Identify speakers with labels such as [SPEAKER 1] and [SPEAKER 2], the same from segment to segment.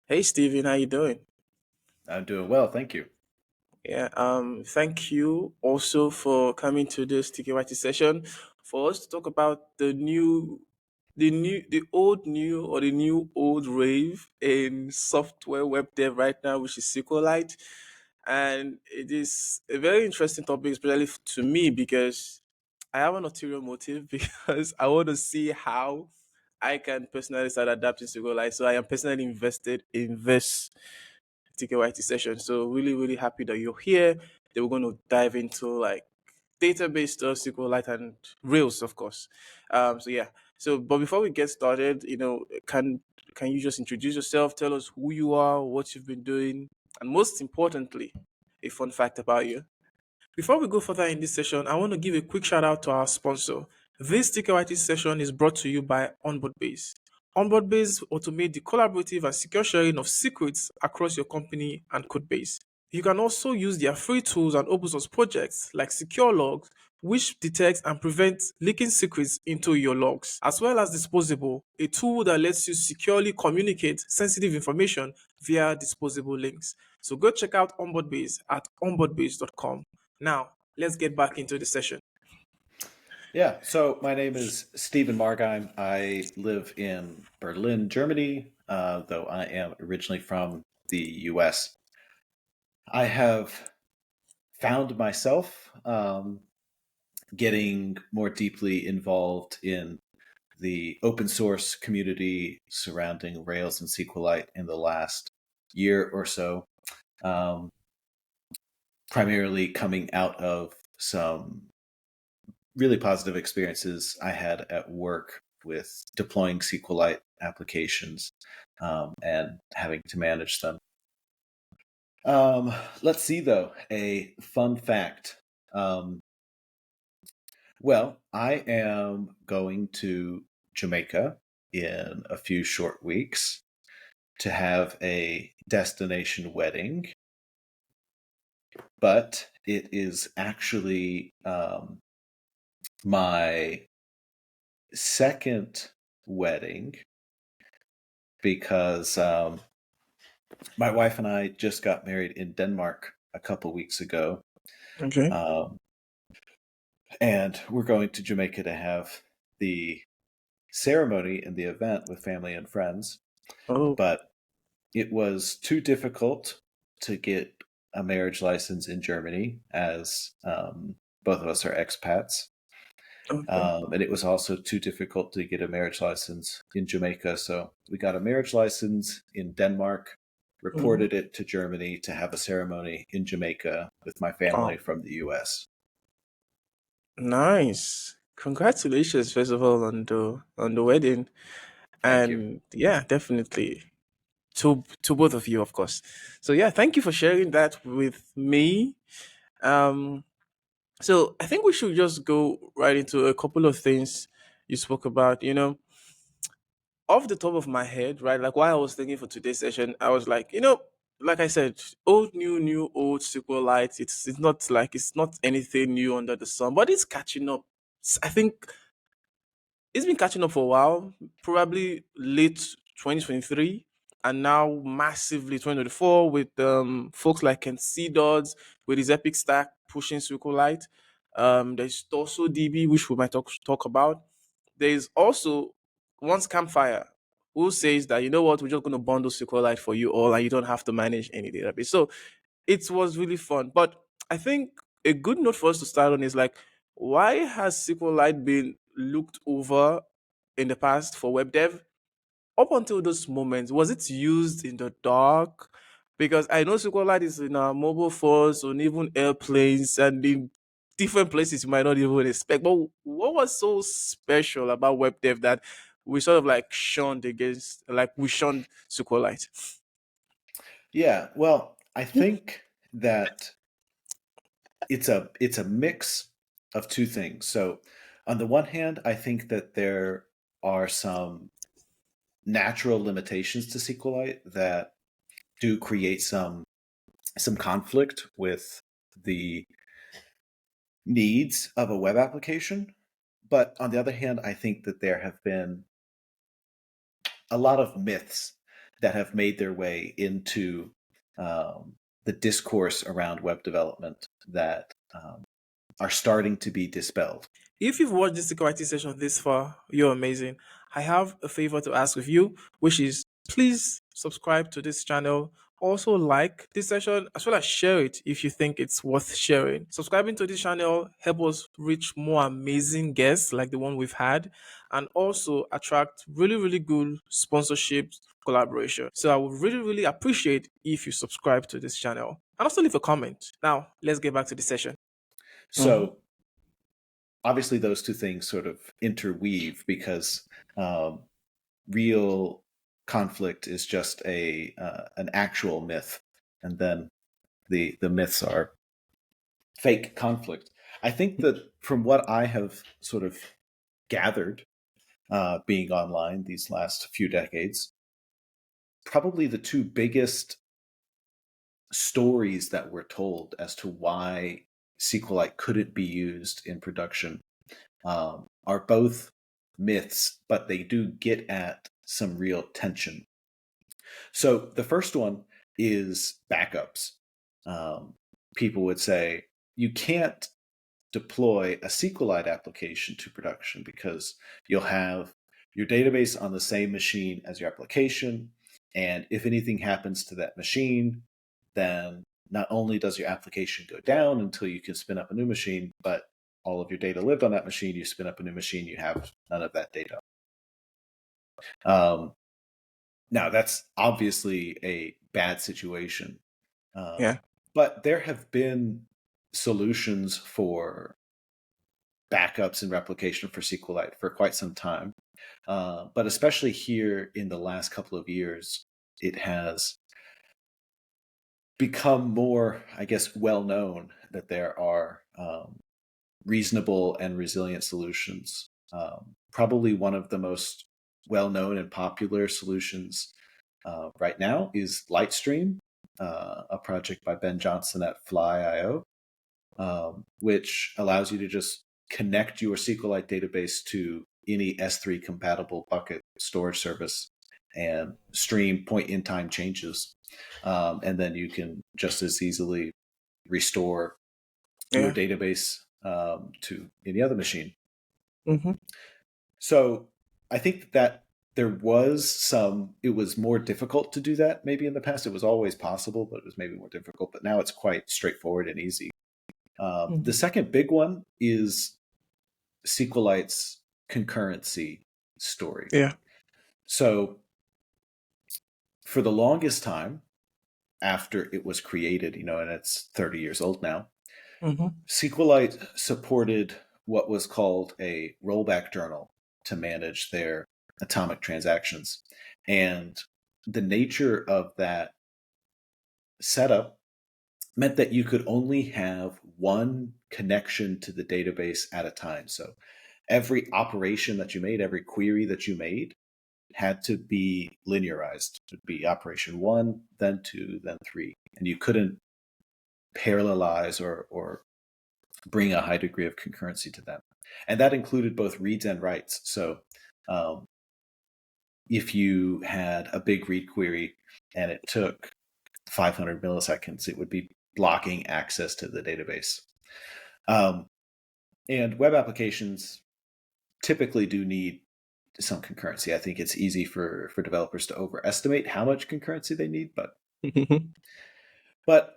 [SPEAKER 1] Hey Stephen, how you doing?
[SPEAKER 2] I'm doing well, thank you.
[SPEAKER 1] Yeah, thank you also for coming to this TKYT session for us to talk about the old new or the new old rave in software web dev right now, which is SQLite. And it is a very interesting topic, especially to me, because I have an ulterior motive because I want to see how I can personally start adapting SQLite. So I am personally invested in this TKYT session. So really, really happy that you're here. They were going to dive into like database stuff, SQLite, and Rails, of course. So yeah. So, but before we get started, can you just introduce yourself? Tell us who you are, what you've been doing, and most importantly, a fun fact about you. Before we go further in this session, I want to give a quick shout out to our sponsor. This TKYT session is brought to you by Onboardbase. Onboardbase automate the collaborative and secure sharing of secrets across your company and code base. You can also use their free tools and open source projects like Secure Logs, which detects and prevents leaking secrets into your logs, as well as Disposable, a tool that lets you securely communicate sensitive information via disposable links. So go check out Onboardbase at onboardbase.com. Now, let's get back into the session.
[SPEAKER 2] Yeah, so my name is Stephen Margheim. I live in Berlin, Germany, though I am originally from the US. I have found myself getting more deeply involved in the open source community surrounding Rails and SQLite in the last year or so, um, primarily coming out of some really positive experiences I had at work with deploying SQLite applications and having to manage them. Let's see, though, a fun fact. Um, I am going to Jamaica in a few short weeks to have a destination wedding, but it is actually my second wedding because my wife and I just got married in Denmark a couple weeks ago,
[SPEAKER 1] Okay.
[SPEAKER 2] um, and we're going to Jamaica to have the ceremony and the event with family and friends.
[SPEAKER 1] Oh,
[SPEAKER 2] But it was too difficult to get a marriage license in Germany, as both of us are expats.
[SPEAKER 1] okay.
[SPEAKER 2] And it was also too difficult to get a marriage license in Jamaica. So we got a marriage license in Denmark,
[SPEAKER 1] Mhm.
[SPEAKER 2] reported it to Germany to have a ceremony in Jamaica with my family
[SPEAKER 1] Oh,
[SPEAKER 2] from the US.
[SPEAKER 1] nice. Congratulations, first of all, on the wedding.
[SPEAKER 2] Thank you.
[SPEAKER 1] And yeah, definitely to both of you, of course. So yeah, thank you for sharing that with me. Um, so I think we should just go right into a couple of things you spoke about. Off the top of my head, right? Like while I was thinking for today's session, I was like, like I said, old, new, old SQLite. It's not like it's not anything new under the sun, but it's catching up. I think it's been catching up for a while, probably late 2023, and now massively 2024 with folks like Ken C Dodds with his Epic Stack pushing SQLite. There's also DB, which we might talk about. There's also once Campfire, who says that you know what, we're just going to bundle SQLite for you all, and you don't have to manage any database. So it was really fun. But I think a good note for us to start on is like, why has SQLite been looked over in the past for web dev? Up until those moments, was it used in the dark? Because I know SQLite is in our mobile phones, on even airplanes, and in different places you might not even expect. But what was so special about web dev that we sort of like shunned against, like we shunned SQLite?
[SPEAKER 2] Yeah, I think that it's a mix of two things. So, on the one hand, I think that there are some natural limitations to SQLite that do create some conflict with the needs of a web application. But on the other hand, I think that there have been a lot of myths that have made their way into the discourse around web development that are starting to be dispelled.
[SPEAKER 1] If you've watched this TKYT session this far, you're amazing. I have a favor to ask of you, which is please subscribe to this channel. Also like this session as well as share it if you think it's worth sharing. Subscribing to this channel help us reach more amazing guests like the one we've had, and also attract really, really good sponsorships, collaboration. So I would really, really appreciate if you subscribe to this channel and also leave a comment. Now, let's get back to the session.
[SPEAKER 2] So obviously those two things sort of interweave because real conflict is just an actual myth, and then the myths are fake conflict. I think that from what I have sort of gathered being online these last few decades, probably the two biggest stories that were told as to why SQLite couldn't be used in production are both myths, but they do get at some real tension. So the first one is backups. People would say you can't deploy a SQLite application to production because you'll have your database on the same machine as your application. And if anything happens to that machine, then not only does your application go down until you can spin up a new machine, but all of your data lived on that machine. You spin up a new machine, you have none of that data. Now, that's obviously a bad situation.
[SPEAKER 1] Yeah.
[SPEAKER 2] But there have been solutions for backups and replication for SQLite for quite some time. But especially here in the last couple of years, it has become more, I guess, well known that there are reasonable and resilient solutions. Probably one of the most well-known and popular solutions right now is Lightstream, a project by Ben Johnson at Fly.io, which allows you to just connect your SQLite database to any S3 compatible bucket storage service and stream point-in-time changes. And then you can just as easily restore your
[SPEAKER 1] Yeah.
[SPEAKER 2] database to any other machine.
[SPEAKER 1] Mm-hmm.
[SPEAKER 2] So I think that there was it was more difficult to do that maybe in the past. It was always possible, but it was maybe more difficult. But now it's quite straightforward and easy. The second big one is SQLite's concurrency story.
[SPEAKER 1] Yeah.
[SPEAKER 2] So for the longest time, after it was created, and it's 30 years old now, SQLite supported what was called a rollback journal to manage their atomic transactions. And the nature of that setup meant that you could only have one connection to the database at a time. So every operation that you made, every query that you made had to be linearized. It would be operation 1, then 2, then 3. And you couldn't parallelize or bring a high degree of concurrency to them. And that included both reads and writes. So if you had a big read query and it took 500 milliseconds, it would be blocking access to the database. And web applications typically do need some concurrency. I think it's easy for developers to overestimate how much concurrency they need, but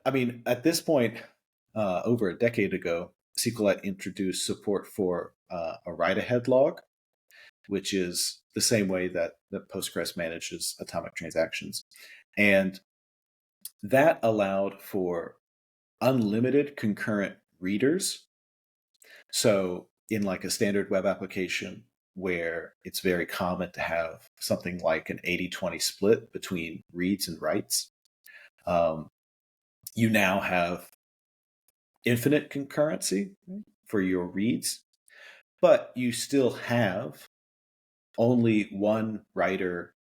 [SPEAKER 2] I mean, at this point, over a decade ago, SQLite introduced support for a write-ahead log, which is the same way that Postgres manages atomic transactions. And that allowed for unlimited concurrent readers. So in like a standard web application where it's very common to have something like an 80-20 split between reads and writes, you now have infinite concurrency for your reads, but you still have only one writer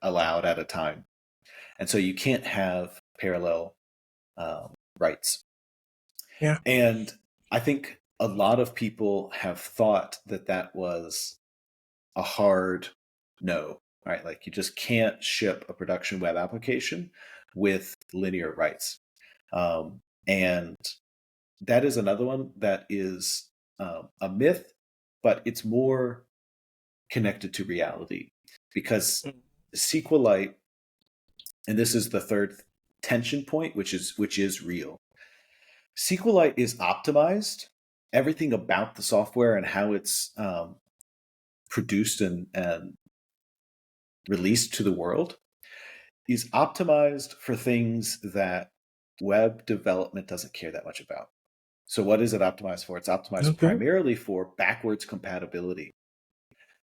[SPEAKER 2] allowed at a time. And so you can't have parallel writes.
[SPEAKER 1] Yeah.
[SPEAKER 2] And I think a lot of people have thought that that was a hard no. right? Like you just can't ship a production web application with linear writes. And that is another one that is a myth, but it's more connected to reality because
[SPEAKER 1] Mm.
[SPEAKER 2] SQLite, and this is the third tension point, which is real. SQLite is optimized. Everything about the software and how it's produced and released to the world is optimized for things that web development doesn't care that much about. So what is it optimized for? It's optimized
[SPEAKER 1] Okay.
[SPEAKER 2] primarily for backwards compatibility.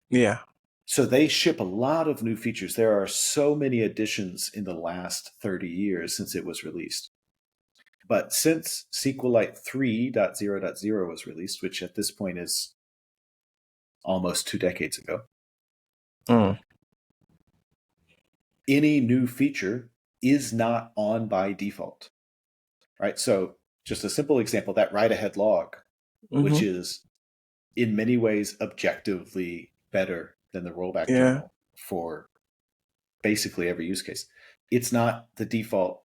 [SPEAKER 1] Yeah.
[SPEAKER 2] So they ship a lot of new features. There are so many additions in the last 30 years since it was released. But since SQLite 3.0.0 was released, which at this point is almost 2 decades ago,
[SPEAKER 1] Mm.
[SPEAKER 2] any new feature is not on by default, right? So just a simple example, that write ahead log, which
[SPEAKER 1] Mm-hmm.
[SPEAKER 2] is in many ways objectively better than the rollback
[SPEAKER 1] Yeah.
[SPEAKER 2] journal for basically every use case. It's not the default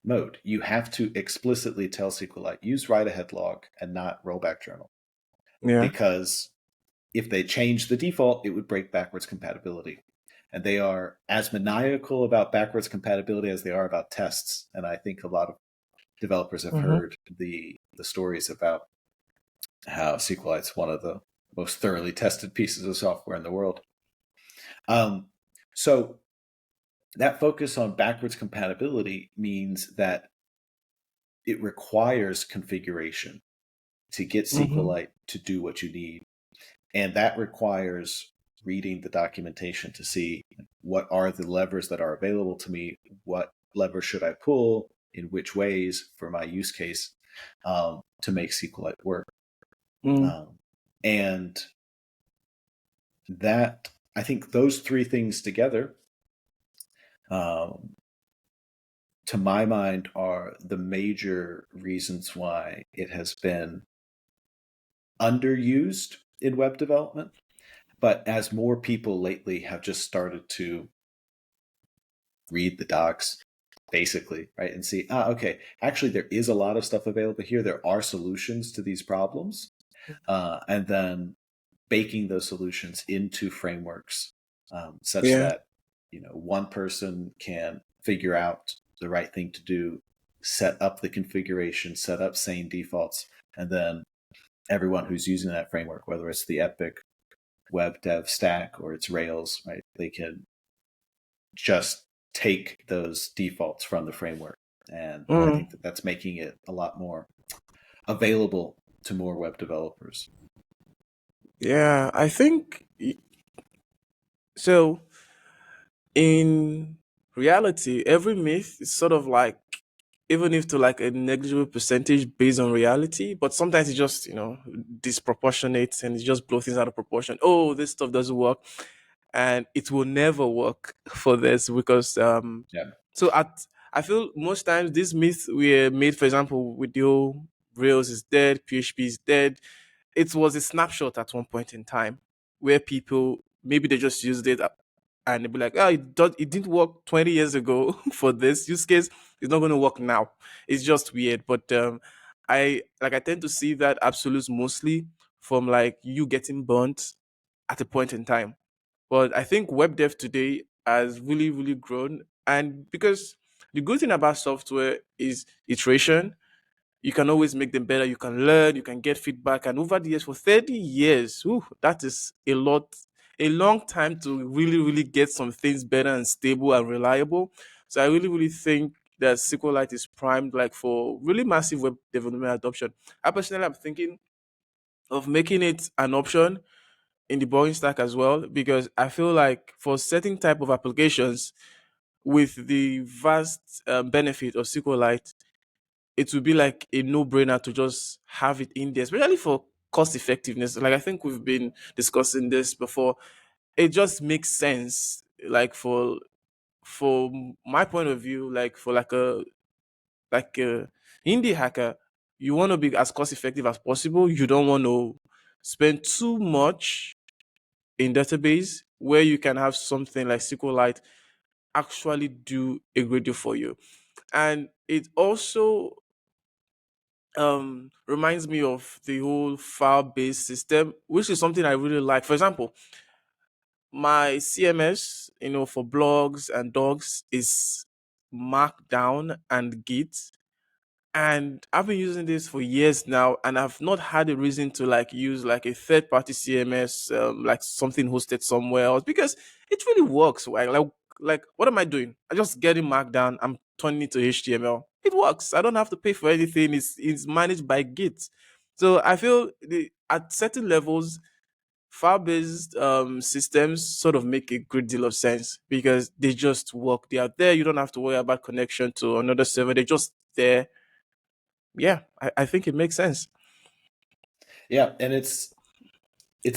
[SPEAKER 2] mode. You have to explicitly tell SQLite, use write ahead log and not rollback journal.
[SPEAKER 1] Yeah.
[SPEAKER 2] Because if they change the default, it would break backwards compatibility. And they are as maniacal about backwards compatibility as they are about tests. And I think a lot of developers have
[SPEAKER 1] Mm-hmm.
[SPEAKER 2] heard the stories about how SQLite's one of the most thoroughly tested pieces of software in the world. So that focus on backwards compatibility means that it requires configuration to get
[SPEAKER 1] Mm-hmm.
[SPEAKER 2] SQLite to do what you need. And that requires reading the documentation to see what are the levers that are available to me, what levers should I pull, in which ways for my use case to make SQLite work.
[SPEAKER 1] Mm.
[SPEAKER 2] And that, I think those three things together, um, to my mind, are the major reasons why it has been underused in web development. But as more people lately have just started to read the docs, basically, right, and see, okay, actually, there is a lot of stuff available here. There are solutions to these problems. And then baking those solutions into frameworks such
[SPEAKER 1] Yeah.
[SPEAKER 2] that one person can figure out the right thing to do, set up the configuration, set up sane defaults, and then everyone who's using that framework, whether it's the Epic web dev stack or it's Rails, right, they can just take those defaults from the framework. And I
[SPEAKER 1] Mm.
[SPEAKER 2] think that that's making it a lot more available to more web developers.
[SPEAKER 1] Yeah. I think so. In reality, every myth is sort of like, even if to like a negligible percentage based on reality, but sometimes it just, disproportionate and it just blow things out of proportion. Oh, this stuff doesn't work. And it will never work for this because
[SPEAKER 2] Yeah.
[SPEAKER 1] so at I feel most times these myths were made, for example, with the whole Rails is dead, PHP is dead. It was a snapshot at one point in time where people maybe they just used it and they'd be like, oh, it didn't work 20 years ago for this use case. It's not going to work now. It's just weird. But I tend to see that absolutes mostly from like you getting burnt at a point in time. But I think web dev today has really, really grown. And because the good thing about software is iteration, you can always make them better. You can learn, you can get feedback. And over the years, for 30 years, that is a long time to really, really get some things better and stable and reliable. So I really, really think that SQLite is primed like for really massive web development adoption. I personally am thinking of making it an option in the boring stack as well, because I feel like for certain type of applications with the vast benefit of SQLite, it would be like a no-brainer to just have it in there, especially for cost effectiveness. Like I think we've been discussing this before. It just makes sense. Like for my point of view, like for like a indie hacker, you want to be as cost effective as possible. You don't want to spend too much in database. where you can have something like SQLite actually do a great deal for you. And it also reminds me of the whole file based system, which is something I really like. For example, my CMS, for blogs and docs is Markdown and Git, and I've been using this for years now, and I've not had a reason to like use like a third party CMS, like something hosted somewhere else, because it really works. Right? Like what am I doing? I'm just getting Markdown. I'm turning it to HTML. It works. I don't have to pay for anything. It's managed by Git. So I feel at certain levels, file-based systems sort of make a great deal of sense because they just work. They are there. You don't have to worry about connection to another server. They're just there. Yeah, I think it makes sense.
[SPEAKER 2] Yeah, and it's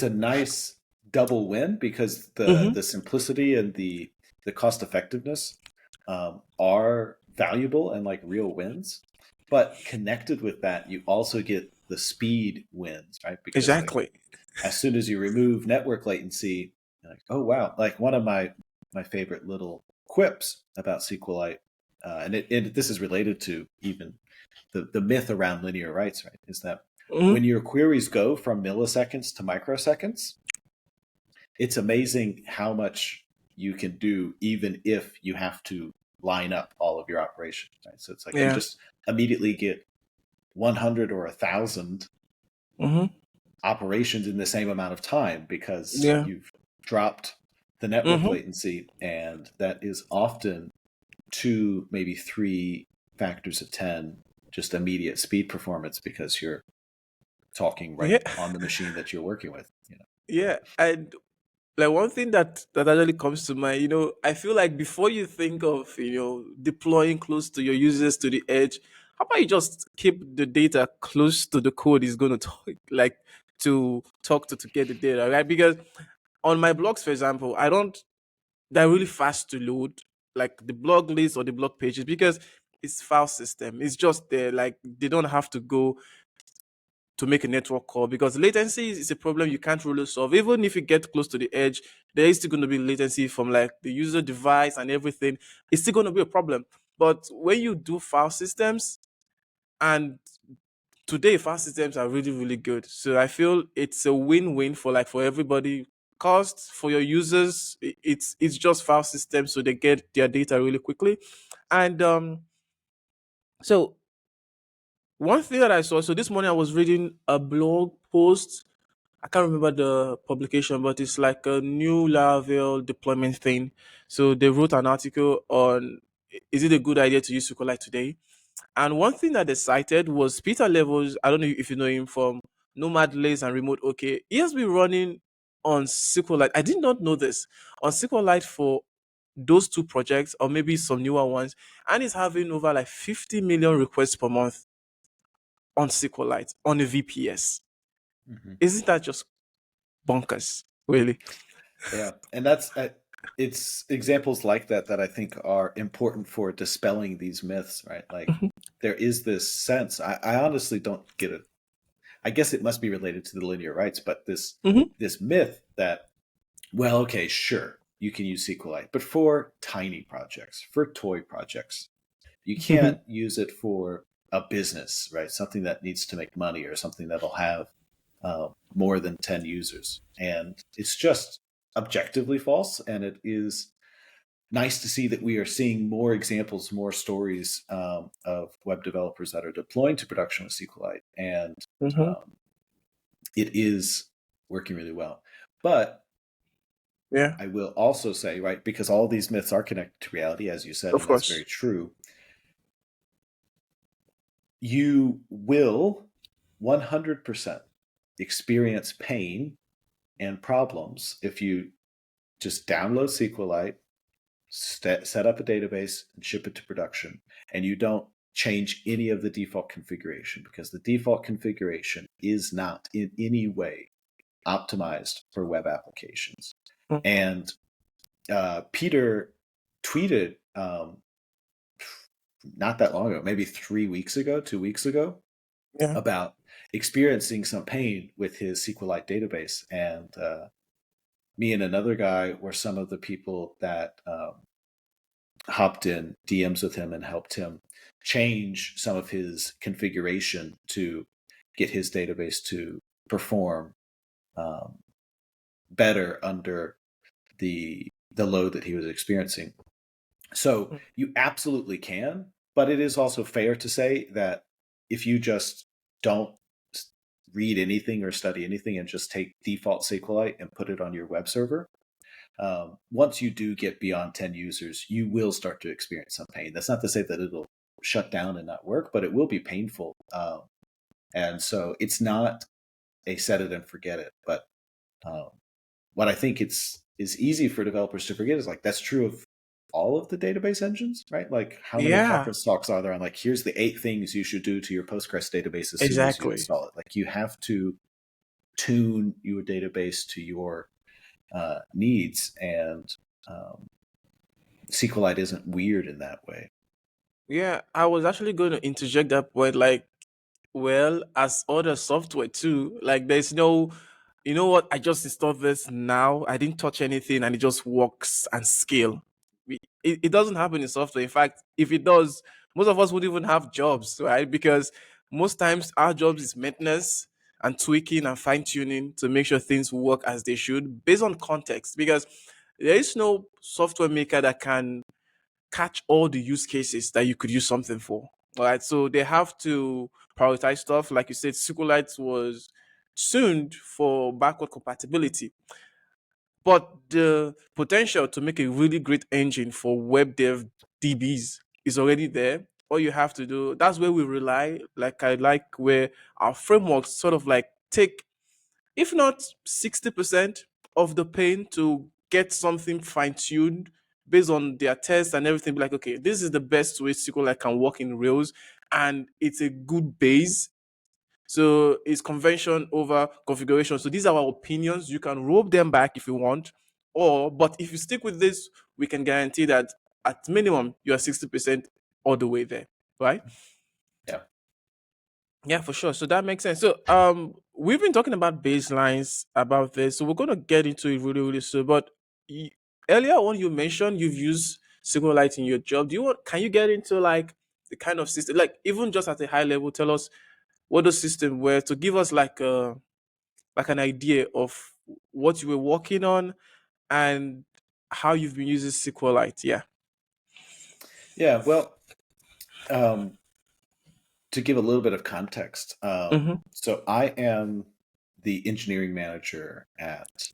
[SPEAKER 2] a nice double win because
[SPEAKER 1] Mm-hmm.
[SPEAKER 2] the simplicity and the cost effectiveness are valuable and like real wins. But connected with that, you also get the speed wins, right? Because like
[SPEAKER 1] Exactly.
[SPEAKER 2] as soon as you remove network latency, you're like, oh wow, like one of my favorite little quips about SQLite, and this is related to even the myth around linear writes, right? Is that when
[SPEAKER 1] Mm-hmm.
[SPEAKER 2] your queries go from milliseconds to microseconds, it's amazing how much you can do even if you have to line up all of your operations, right? So it's like you
[SPEAKER 1] Yeah.
[SPEAKER 2] just immediately get 100 or 1,000
[SPEAKER 1] Mm-hmm.
[SPEAKER 2] operations in the same amount of time because
[SPEAKER 1] Yeah.
[SPEAKER 2] you've dropped the network
[SPEAKER 1] Mm-hmm.
[SPEAKER 2] latency, and that is often two, maybe three factors of 10 just immediate speed performance because you're talking right
[SPEAKER 1] Yeah.
[SPEAKER 2] on the machine that you're working with.
[SPEAKER 1] Yeah. And like one thing that actually comes to mind, I feel like before you think of deploying close to your users to the edge, how about you just keep the data close to the code is going to talk, like to talk to get the data, right? Because on my blogs, for example, they're really fast to load, like the blog list or the blog pages, because it's file system. It's just there, like they don't have to go to make a network call because latency is a problem you can't really solve. Even if you get close to the edge, there is still going to be latency from like the user device and everything. It's still going to be a problem. But when you do file systems, and today file systems are really, really good. So I feel it's a win-win for everybody. Cost for your users, it's just file systems, so they get their data really quickly. And so one thing that I saw, so this morning I was reading a blog post. I can't remember the publication, but it's like a new Laravel deployment thing. So they wrote an article on, is it a good idea to use SQLite today? And one thing that they cited was Pieter Levels. I don't know if you know him from Nomad Lays and Remote OK. He has been running on SQLite. I did not know this, on SQLite for those two projects or maybe some newer ones, and he's having over like 50 million requests per month on SQLite on a VPS.
[SPEAKER 2] Mhm.
[SPEAKER 1] Isn't that just bonkers? Really?
[SPEAKER 2] Yeah, and that's it's examples like that that I think are important for dispelling these myths, right? Like
[SPEAKER 1] Mhm,
[SPEAKER 2] there is this sense. I honestly don't get it. I guess it must be related to the linear rights, but
[SPEAKER 1] mhm,
[SPEAKER 2] this myth that, well, okay, sure, you can use SQLite, but for tiny projects, for toy projects, you
[SPEAKER 1] mhm,
[SPEAKER 2] can't use it for a business, right? Something that needs to make money or something that'll have more than 10 users. And it's just objectively false. And it is nice to see that we are seeing more examples, more stories of web developers that are deploying to production with SQLite. And
[SPEAKER 1] mhm.
[SPEAKER 2] um, it is working really well. But
[SPEAKER 1] Yeah,
[SPEAKER 2] I will also say, right, because all these myths are connected to reality, as you said,
[SPEAKER 1] of
[SPEAKER 2] and that's
[SPEAKER 1] course.
[SPEAKER 2] very true, you will 100% experience pain and problems if you just download SQLite, set up a database, and ship it to production, and you don't change any of the default configuration because the default configuration is not in any way optimized for web applications.
[SPEAKER 1] Mm,
[SPEAKER 2] And Pieter tweeted not that long ago, maybe 3 weeks ago, 2 weeks ago,
[SPEAKER 1] yeah.
[SPEAKER 2] about experiencing some pain with his SQLite database. And me and another guy were some of the people that hopped in DMs with him and helped him change some of his configuration to get his database to perform um, better under the load that he was experiencing. So you absolutely can, but it is also fair to say that if you just don't read anything or study anything and just take default SQLite and put it on your web server, once you do get beyond 10 users, you will start to experience some pain. That's not to say that it'll shut down and not work, but it will be painful. And so it's not a set it and forget it. But um, what I think is easy for developers to forget is like that's true of all of the database engines, right? Like how many
[SPEAKER 1] Yeah,
[SPEAKER 2] conference talks are there on like here's the 8 things you should do to your Postgres database as soon as you
[SPEAKER 1] exactly.
[SPEAKER 2] install it. Like you have to tune your database to your needs, and um, SQLite isn't weird in that way.
[SPEAKER 1] Yeah, I was actually going to interject that point. Like, well, as other software too, like there's no, you know what? I just installed this now. I didn't touch anything, and it just works and scale. It doesn't happen in software. In fact, if it does, most of us would even have jobs, right? Because most times our jobs is maintenance and tweaking and fine tuning to make sure things work as they should, based on context. Because there is no software maker that can catch all the use cases that you could use something for. All right. So they have to prioritize stuff. Like you said, SQLite was tuned for backward compatibility. But the potential to make a really great engine for web dev DBs is already there. All you have to do, that's where we rely. Like I like where our frameworks sort of like take, if not 60% of the pain to get something fine tuned based on their tests and everything. Be like, okay, this is the best way SQLite can work in Rails, and it's a good base. So it's convention over configuration. So these are our opinions. You can roll them back if you want, or but if you stick with this, we can guarantee that at minimum you are 60% all the way there, right?
[SPEAKER 2] Yeah.
[SPEAKER 1] Yeah, for sure. So that makes sense. So we've been talking about baselines about this. So we're gonna get into it really, really soon. But y- earlier on you mentioned you've used SQLite in your job. Do you want can you get into like the kind of system like even just at a high level, tell us what the system were to give us like an idea of what you were working on and how you've been using SQLite. Yeah.
[SPEAKER 2] Yeah. Well, um, to give a little bit of context,
[SPEAKER 1] Mm-hmm.
[SPEAKER 2] so I am the engineering manager at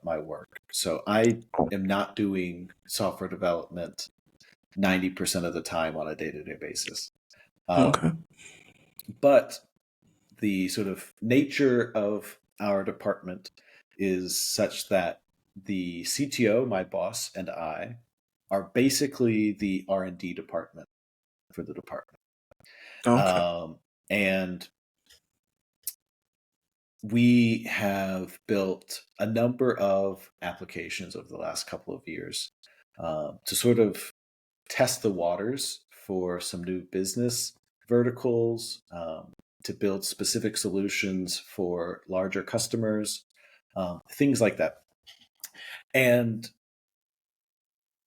[SPEAKER 2] my work. So I am not doing software development 90% of the time on a day to day basis.
[SPEAKER 1] Okay.
[SPEAKER 2] But the sort of nature of our department is such that the CTO, my boss, and I are basically the R&D department for the department.
[SPEAKER 1] Okay.
[SPEAKER 2] And we have built a number of applications over the last couple of years to sort of test the waters for some new business verticals, to build specific solutions for larger customers, things like that. And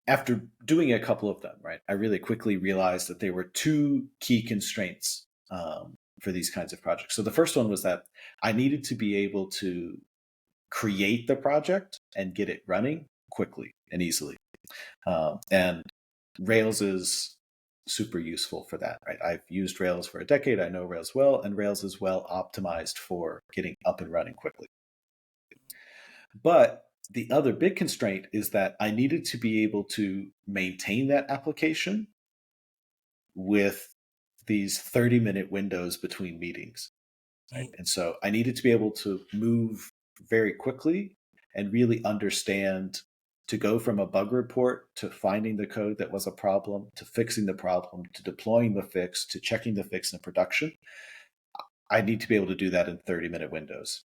[SPEAKER 2] after doing a couple of them, right, I really quickly realized that there were two key constraints for these kinds of projects. So the first one was that I needed to be able to create the project and get it running quickly and easily. And Rails is super useful for that, right? I've used Rails for a decade. I know Rails well, and Rails is well optimized for getting up and running quickly. But the other big constraint is that I needed to be able to maintain that application with these 30-minute windows between meetings. Right? And so I needed to be able to move very quickly and really understand to go from a bug report to finding the code that was a problem, to fixing the problem, to deploying the fix, to checking the fix in production. I need to be able to do that in 30-minute windows.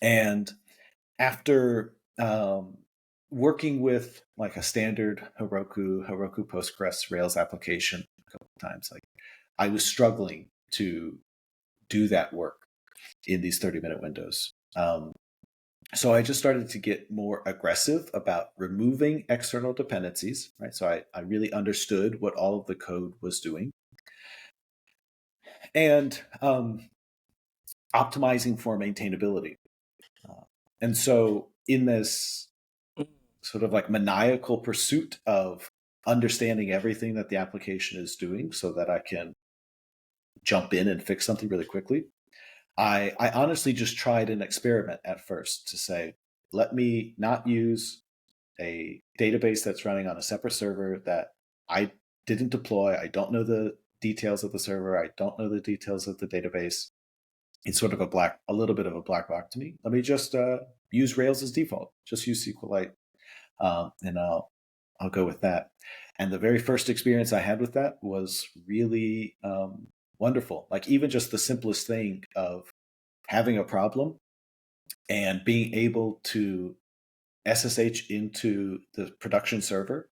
[SPEAKER 2] And after working with like a standard Heroku Postgres Rails application a couple of times, like I was struggling to do that work in these 30-minute windows. So I just started to get more aggressive about removing external dependencies, right? So I really understood what all of the code was doing, and optimizing for maintainability. Uh, and so in this sort of like maniacal pursuit of understanding everything that the application is doing so that I can jump in and fix something really quickly, I honestly just tried an experiment at first to say, let me not use a database that's running on a separate server that I didn't deploy. I don't know the details of the server. I don't know the details of the database. It's sort of a little bit of a black box to me. Let me just use Rails as default. Just use SQLite, and I'll go with that. And the very first experience I had with that was really wonderful. Like even just the simplest thing of having a problem and being able to SSH into the production server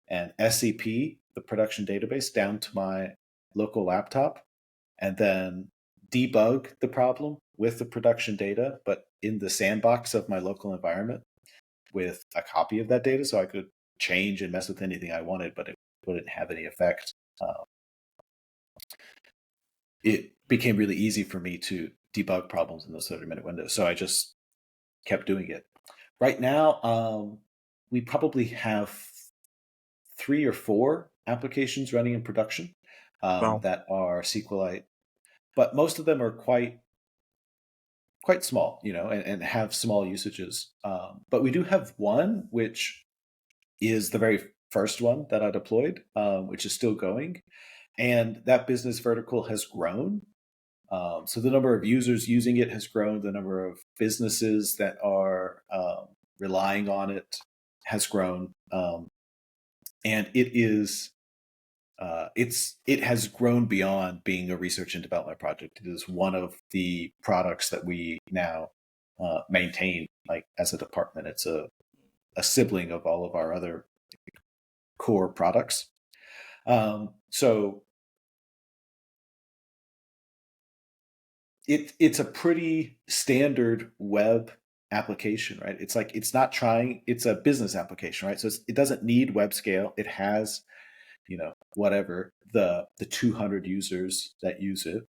[SPEAKER 2] and SCP the production database down to my local laptop, and then debug the problem with the production data, but in the sandbox of my local environment with a copy of that data, so I could change and mess with anything I wanted, but it wouldn't have any effect. It became really easy for me to debug problems in those 30-minute windows. So I just kept doing it. Right now, we probably have 3 or 4 applications running in production
[SPEAKER 1] Wow.
[SPEAKER 2] that are SQLite, but most of them are quite small, and have small usages. But we do have one which is the very first one that I deployed, which is still going, and that business vertical has grown. So the number of users using it has grown. The number of businesses that are relying on it has grown, and it has grown beyond being a research and development project. It is one of the products that we now maintain, like as a department. It's a sibling of all of our other core products. So it's a pretty standard web application, right? It's like it's a business application, right? So it doesn't need web scale. It has, whatever the 200 users that use it.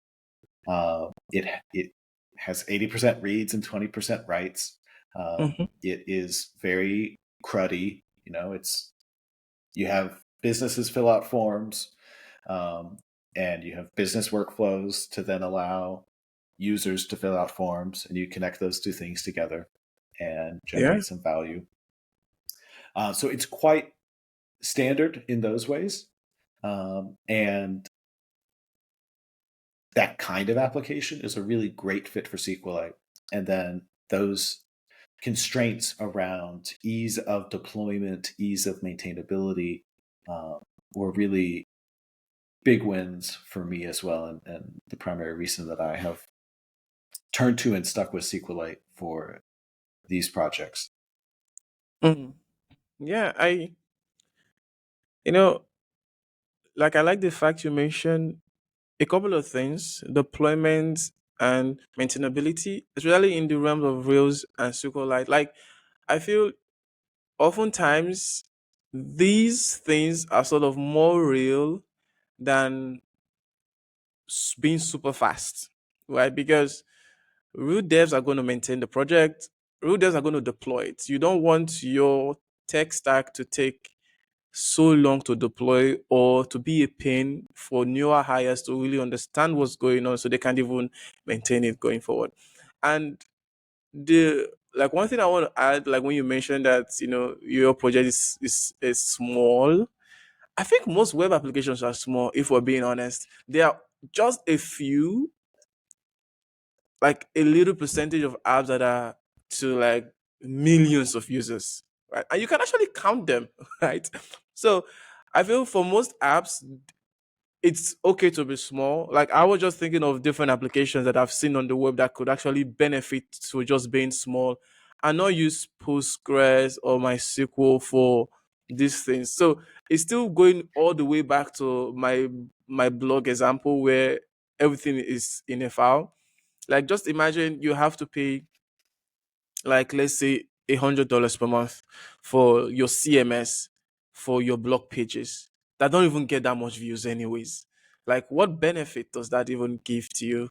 [SPEAKER 2] It has 80% reads and 20% writes.
[SPEAKER 1] Mm-hmm.
[SPEAKER 2] It is very cruddy. You have businesses fill out forms, and you have business workflows to then allow users to fill out forms, and you connect those two things together and
[SPEAKER 1] Yeah.
[SPEAKER 2] generate some value. So it's quite standard in those ways, and that kind of application is a really great fit for SQLite. And then those constraints around ease of deployment, ease of maintainability, were really big wins for me as well, and the primary reason that I have turned to and stuck with SQLite for these projects.
[SPEAKER 1] Mhm. Yeah, you know, like I like the fact you mentioned a couple of things, deployment and maintainability, especially in the realms of Rails and SQLite. Like I feel oftentimes these things are sort of more real than being super fast, right? Because root devs are going to maintain the project, root devs are going to deploy it. You don't want your tech stack to take so long to deploy or to be a pain for newer hires to really understand what's going on so they can't even maintain it going forward. And the like one thing I want to add, like when you mentioned that your project is small, I think most web applications are small. If we're being honest, there are just a few, like a little percentage of apps that are to like millions of users, right? And you can actually count them, right? So I feel for most apps, it's okay to be small. Like I was just thinking of different applications that I've seen on the web that could actually benefit to just being small and not use Postgres or MySQL for these things. So it's still going all the way back to my blog example where everything is in a file. Like just imagine you have to pay like let's say $100 per month for your CMS, for your blog pages that don't even get that much views anyways. Like what benefit does that even give to you?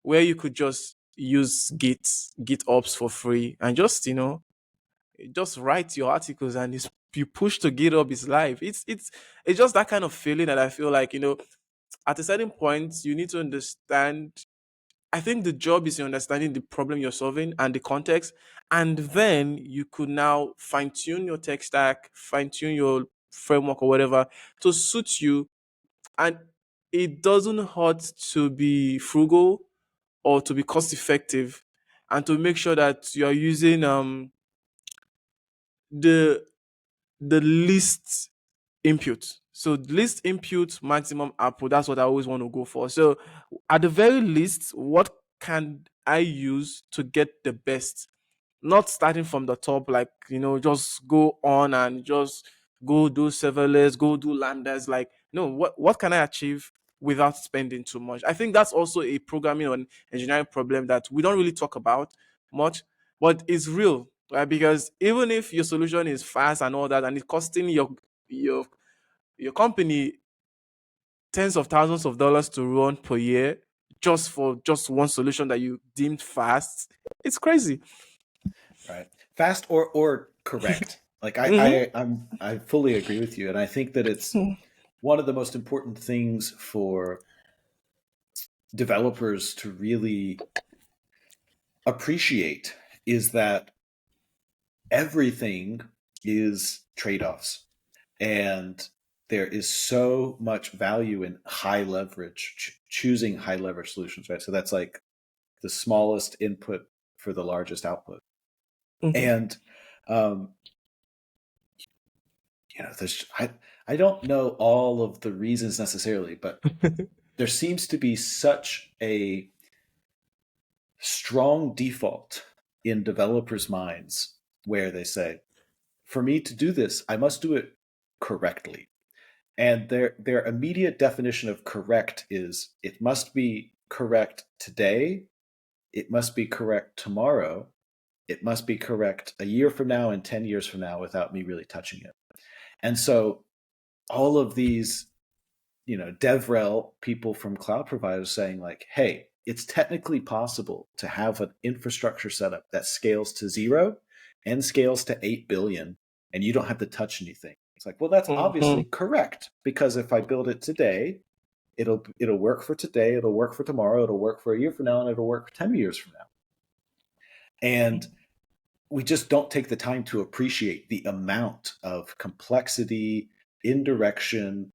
[SPEAKER 1] Where you could just use GitOps for free and just, just write your articles and you push to GitHub is live. It's just that kind of feeling that I feel like, at a certain point you need to understand. I think the job is in understanding the problem you're solving and the context, and then you could now fine tune your tech stack, fine tune your framework or whatever to suit you. And it doesn't hurt to be frugal or to be cost effective, and to make sure that you are using the the least input. So least input, maximum output. That's what I always want to go for. So at the very least, what can I use to get the best? Not starting from the top, like just go on and just go do serverless, go do lambdas. Like, no, what can I achieve without spending too much? I think that's also a programming or engineering problem that we don't really talk about much, but it's real, right? Because even if your solution is fast and all that, and it's costing your your company tens of thousands of dollars to run per year just for just one solution that you deemed fast, it's crazy.
[SPEAKER 2] Right. Fast or correct. Like
[SPEAKER 1] Mm-hmm.
[SPEAKER 2] I fully agree with you, and I think that it's one of the most important things for developers to really appreciate is that everything is trade-offs, and there is so much value in high leverage, choosing high leverage solutions, right? So that's like the smallest input for the largest output.
[SPEAKER 1] Mm-hmm.
[SPEAKER 2] And um, there's I don't know all of the reasons necessarily, but there seems to be such a strong default in developers' minds where they say, for me to do this, I must do it correctly. And their immediate definition of correct is it must be correct today, it must be correct tomorrow, it must be correct a year from now and 10 years from now without me really touching it. And so all of these, DevRel people from cloud providers saying like, hey, it's technically possible to have an infrastructure setup that scales to zero and scales to 8 billion, and you don't have to touch anything. It's like, well, that's obviously
[SPEAKER 1] Mm-hmm.
[SPEAKER 2] correct, because if I build it today, it'll work for today, it'll work for tomorrow, it'll work for a year from now, and it'll work for 10 years from now. And we just don't take the time to appreciate the amount of complexity, indirection,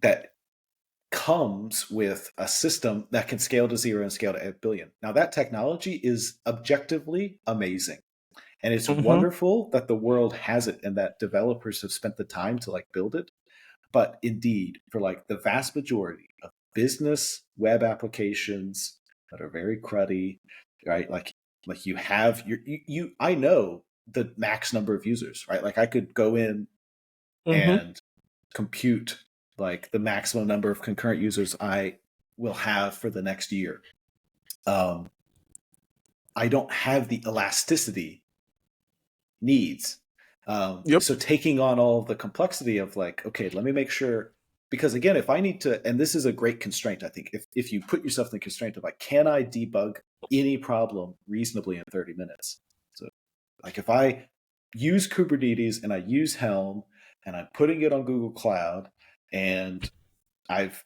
[SPEAKER 2] that comes with a system that can scale to zero and scale to 8 billion. Now, that technology is objectively amazing. And it's
[SPEAKER 1] Mm-hmm.
[SPEAKER 2] wonderful that the world has it and that developers have spent the time to like build it. But indeed, for like the vast majority of business web applications that are very cruddy, right? Like you have you I know the max number of users, right? Like I could go in
[SPEAKER 1] Mm-hmm.
[SPEAKER 2] and compute like the maximum number of concurrent users I will have for the next year. Um, I don't have the elasticity needs.
[SPEAKER 1] Yep.
[SPEAKER 2] So taking on all the complexity of like, okay, let me make sure, because again, if I need to, and this is a great constraint, I think, if you put yourself in the constraint of like, can I debug any problem reasonably in 30 minutes? So like if I use Kubernetes and I use Helm and I'm putting it on Google Cloud and I've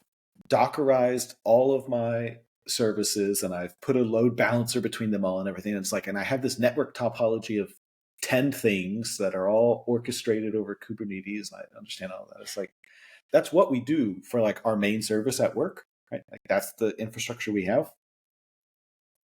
[SPEAKER 2] Dockerized all of my services and I've put a load balancer between them all and everything. And it's like, and I have this network topology of 10 things that are all orchestrated over Kubernetes. I understand all that. It's like, that's what we do for like our main service at work, right? Like that's the infrastructure we have.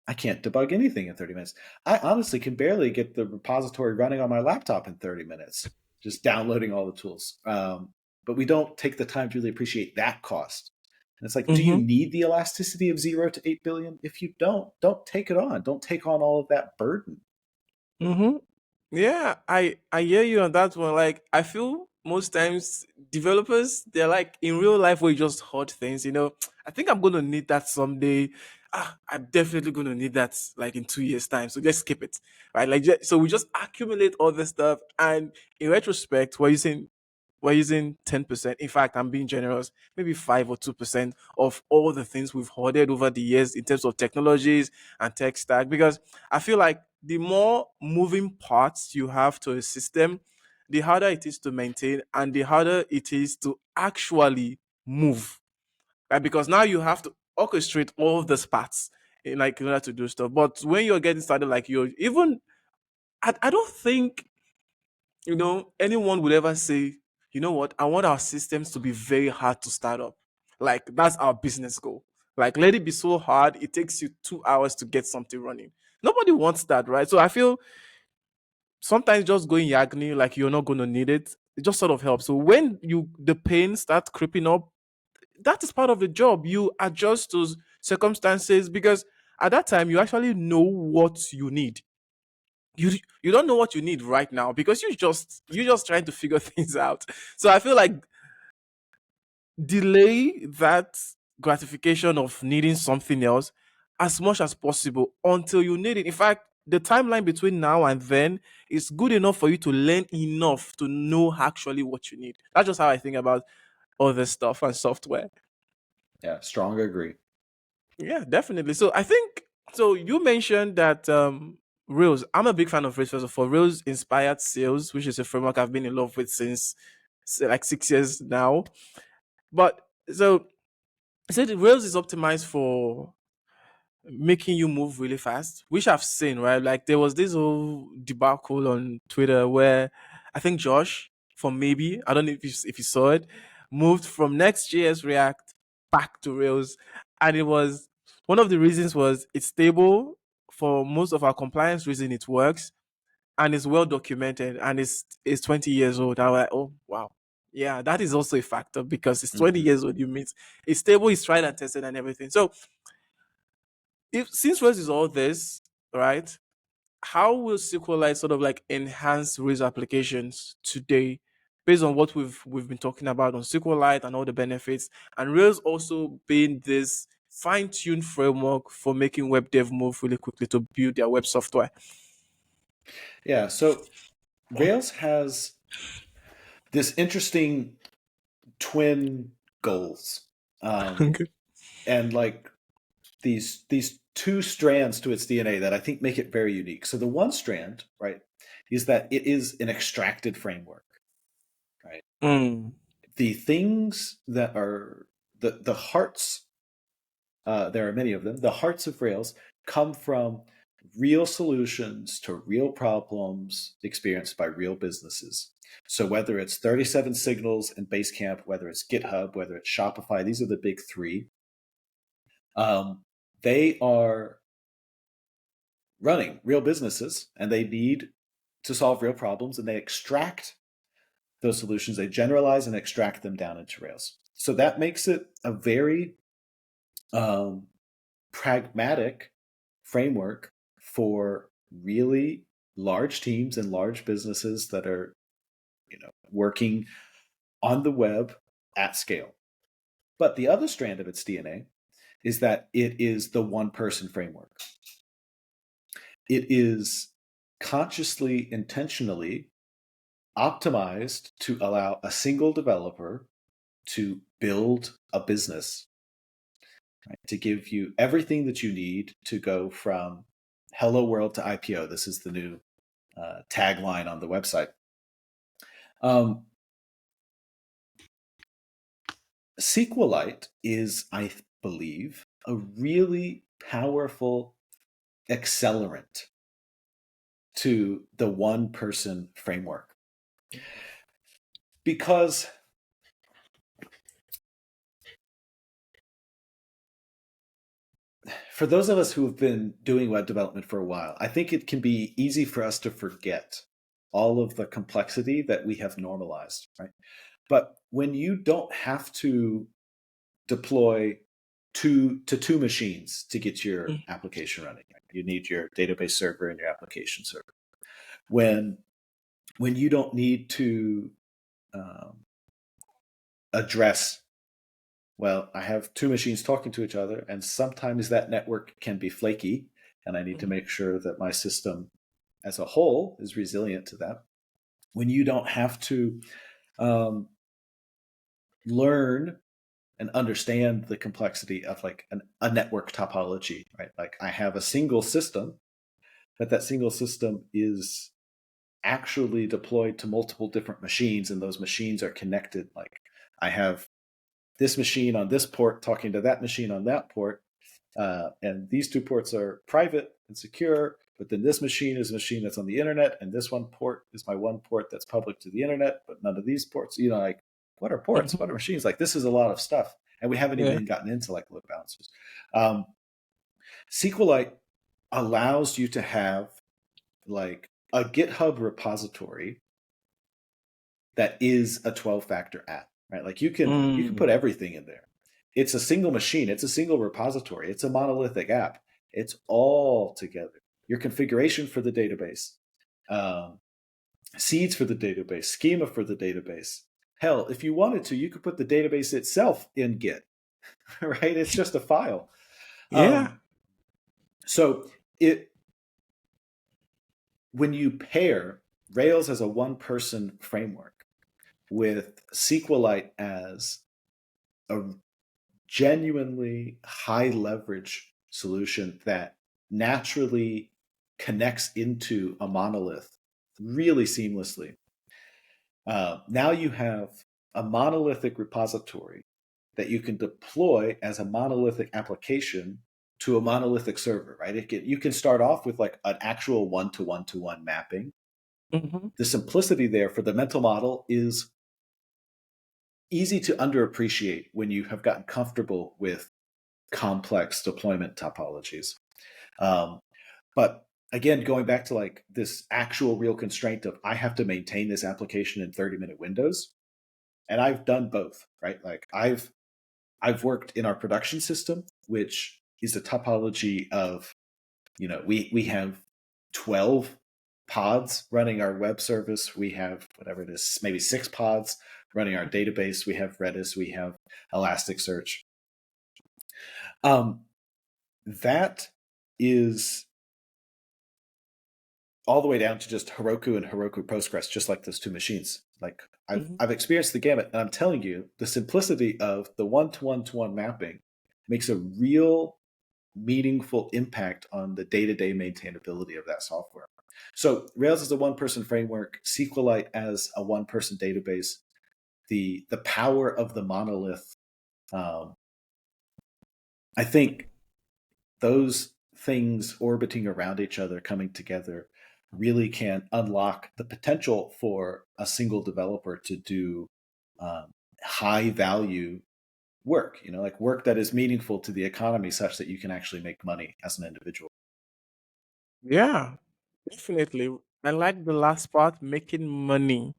[SPEAKER 2] I can't debug anything in 30 minutes. I honestly can barely get the repository running on my laptop in 30 minutes, just downloading all the tools. But we don't take the time to really appreciate that cost. And it's like, do you
[SPEAKER 1] Mm-hmm.
[SPEAKER 2] need the elasticity of 0 to 8 billion? If you don't take it on. Don't take on all of that burden.
[SPEAKER 1] Mm-hmm. Yeah, I hear you on that one. Like, I feel most times developers, they're like in real life where you just hot things. I think I'm gonna need that someday. I'm definitely going to need that like in 2 years time. So just skip it. Right. Like, so we just accumulate all this stuff. And in retrospect, we're using 10%. In fact, I'm being generous, maybe 5 or 2% of all the things we've hoarded over the years in terms of technologies and tech stack. Because I feel like the more moving parts you have to a system, the harder it is to maintain and the harder it is to actually move. Right? Because now you have to orchestrate all of the parts in order to do stuff. But when you're getting started, like you're even, I don't think anyone would ever say, you know what, I want our systems to be very hard to start up. Like that's our business goal. Like let it be so hard, it takes you 2 hours to get something running. Nobody wants that, right? So I feel sometimes just going Yagni, like you're not gonna need it, it just sort of helps. So when the pain starts creeping up, that is part of the job. You adjust to circumstances because at that time you actually know what you need. You don't know what you need right now because you're just trying to figure things out. So I feel like delay that gratification of needing something else as much as possible until you need it. In fact, the timeline between now and then is good enough for you to learn enough to know actually what you need. That's just how I think about all this stuff and software.
[SPEAKER 2] Yeah, strong agree.
[SPEAKER 1] Yeah, definitely. So I think so. You mentioned that Rails. I'm a big fan of Rails. First of all, Rails inspired sales, which is a framework I've been in love with since say, like 6 years now. But so I said Rails is optimized for making you move really fast, which I've seen, right? Like there was this whole debacle on Twitter where I think Josh from maybe I don't know if you saw it, moved from Next.js React back to Rails, and it was one of the reasons was it's stable for most of our compliance reason. It works and it's well documented and it's 20 years old. I was like, oh wow. Yeah, that is also a factor because it's 20
[SPEAKER 2] Hmm.
[SPEAKER 1] years old. You mean it's stable, it's tried and tested and everything. So if since Rails is all this, right? How will SQLite sort of like enhance Rails applications today, based on what we've been talking about on SQLite and all the benefits, and Rails also being this fine-tuned framework for making web dev move really quickly to build their web software?
[SPEAKER 2] Yeah, so Rails has this interesting twin goals, um,
[SPEAKER 1] Okay.
[SPEAKER 2] and like these two strands to its DNA that I think make it very unique. So the one strand, right, is that it is an extracted framework, right?
[SPEAKER 1] Mm.
[SPEAKER 2] The things that are the hearts, there are many of them. The hearts of Rails come from real solutions to real problems experienced by real businesses. So whether it's 37 Signals and Basecamp, whether it's GitHub, whether it's Shopify, these are the big three. They are running real businesses and they need to solve real problems, and they extract those solutions, they generalize and extract them down into Rails. So that makes it a very um, pragmatic framework for really large teams and large businesses that are working on the web at scale. But the other strand of its DNA is that it is the one person framework. It is consciously, intentionally optimized to allow a single developer to build a business, right? To give you everything that you need to go from hello world to IPO. This is the new tagline on the website. Um, SQLite is, I believe, a really powerful accelerant to the one person framework because for those of us who have been doing web development for a while, I think it can be easy for us to forget all of the complexity that we have normalized, right? But when you don't have to deploy two machines to get your application running, right? You need your database server and your application server. When you don't need to um, address Well, I have two machines talking to each other, and sometimes that network can be flaky, and I need to
[SPEAKER 1] Mhm.
[SPEAKER 2] make sure that my system as a whole is resilient to that. When you don't have to um, learn and understand the complexity of like a network topology, right? Like I have a single system, but that single system is actually deployed to multiple different machines, and those machines are connected. Like I have this machine on this port talking to that machine on that port, and these two ports are private and secure. But then this machine is a machine that's on the internet, and this one port is my one port that's public to the internet. But none of these ports, like what are ports? What are
[SPEAKER 1] Mhm.
[SPEAKER 2] machines? Like this is a lot of stuff, and we haven't
[SPEAKER 1] Yeah.
[SPEAKER 2] even gotten into like load balancers. Um, SQLite allows you to have like a GitHub repository that is a 12-factor app, right? Like you can
[SPEAKER 1] Mm.
[SPEAKER 2] put everything in there. It's a single machine, it's a single repository, it's a monolithic app. It's all together. Your configuration for the database, um, seeds for the database, schema for the database. Hell, if you wanted to, you could put the database itself in Git, right? It's just a file.
[SPEAKER 1] Yeah.
[SPEAKER 2] Um, so it when you pair Rails as a one-person framework with SQLite as a genuinely high leverage solution that naturally connects into a monolith really seamlessly. Now you have a monolithic repository that you can deploy as a monolithic application to a monolithic server, right? You can start off with like an actual one-to-one-to-one mapping.
[SPEAKER 1] Hmm.
[SPEAKER 2] The simplicity there for the mental model is easy to underappreciate when you have gotten comfortable with complex deployment topologies. Um, but again, going back to like this actual real constraint of I have to maintain this application in 30-minute windows, and I've done both, right? Like I've worked in our production system, which is a topology of, we have 12 pods running our web service. We have whatever it is, maybe 6 pods running our database. We have Redis, we have Elasticsearch. Um, that is all the way down to just Heroku and Heroku Postgres, just like those two machines. Like I've
[SPEAKER 1] Hmm.
[SPEAKER 2] I've experienced the gamut, and I'm telling you, the simplicity of the one-to-one-to-one mapping makes a real meaningful impact on the day-to-day maintainability of that software. So Rails is a one-person framework, SQLite as a one-person database. The power of the monolith, um, I think those things orbiting around each other, coming together, really can unlock the potential for a single developer to do um, high value work, like work that is meaningful to the economy such that you can actually make money as an individual.
[SPEAKER 1] Yeah. Definitely. I like the last part, making money,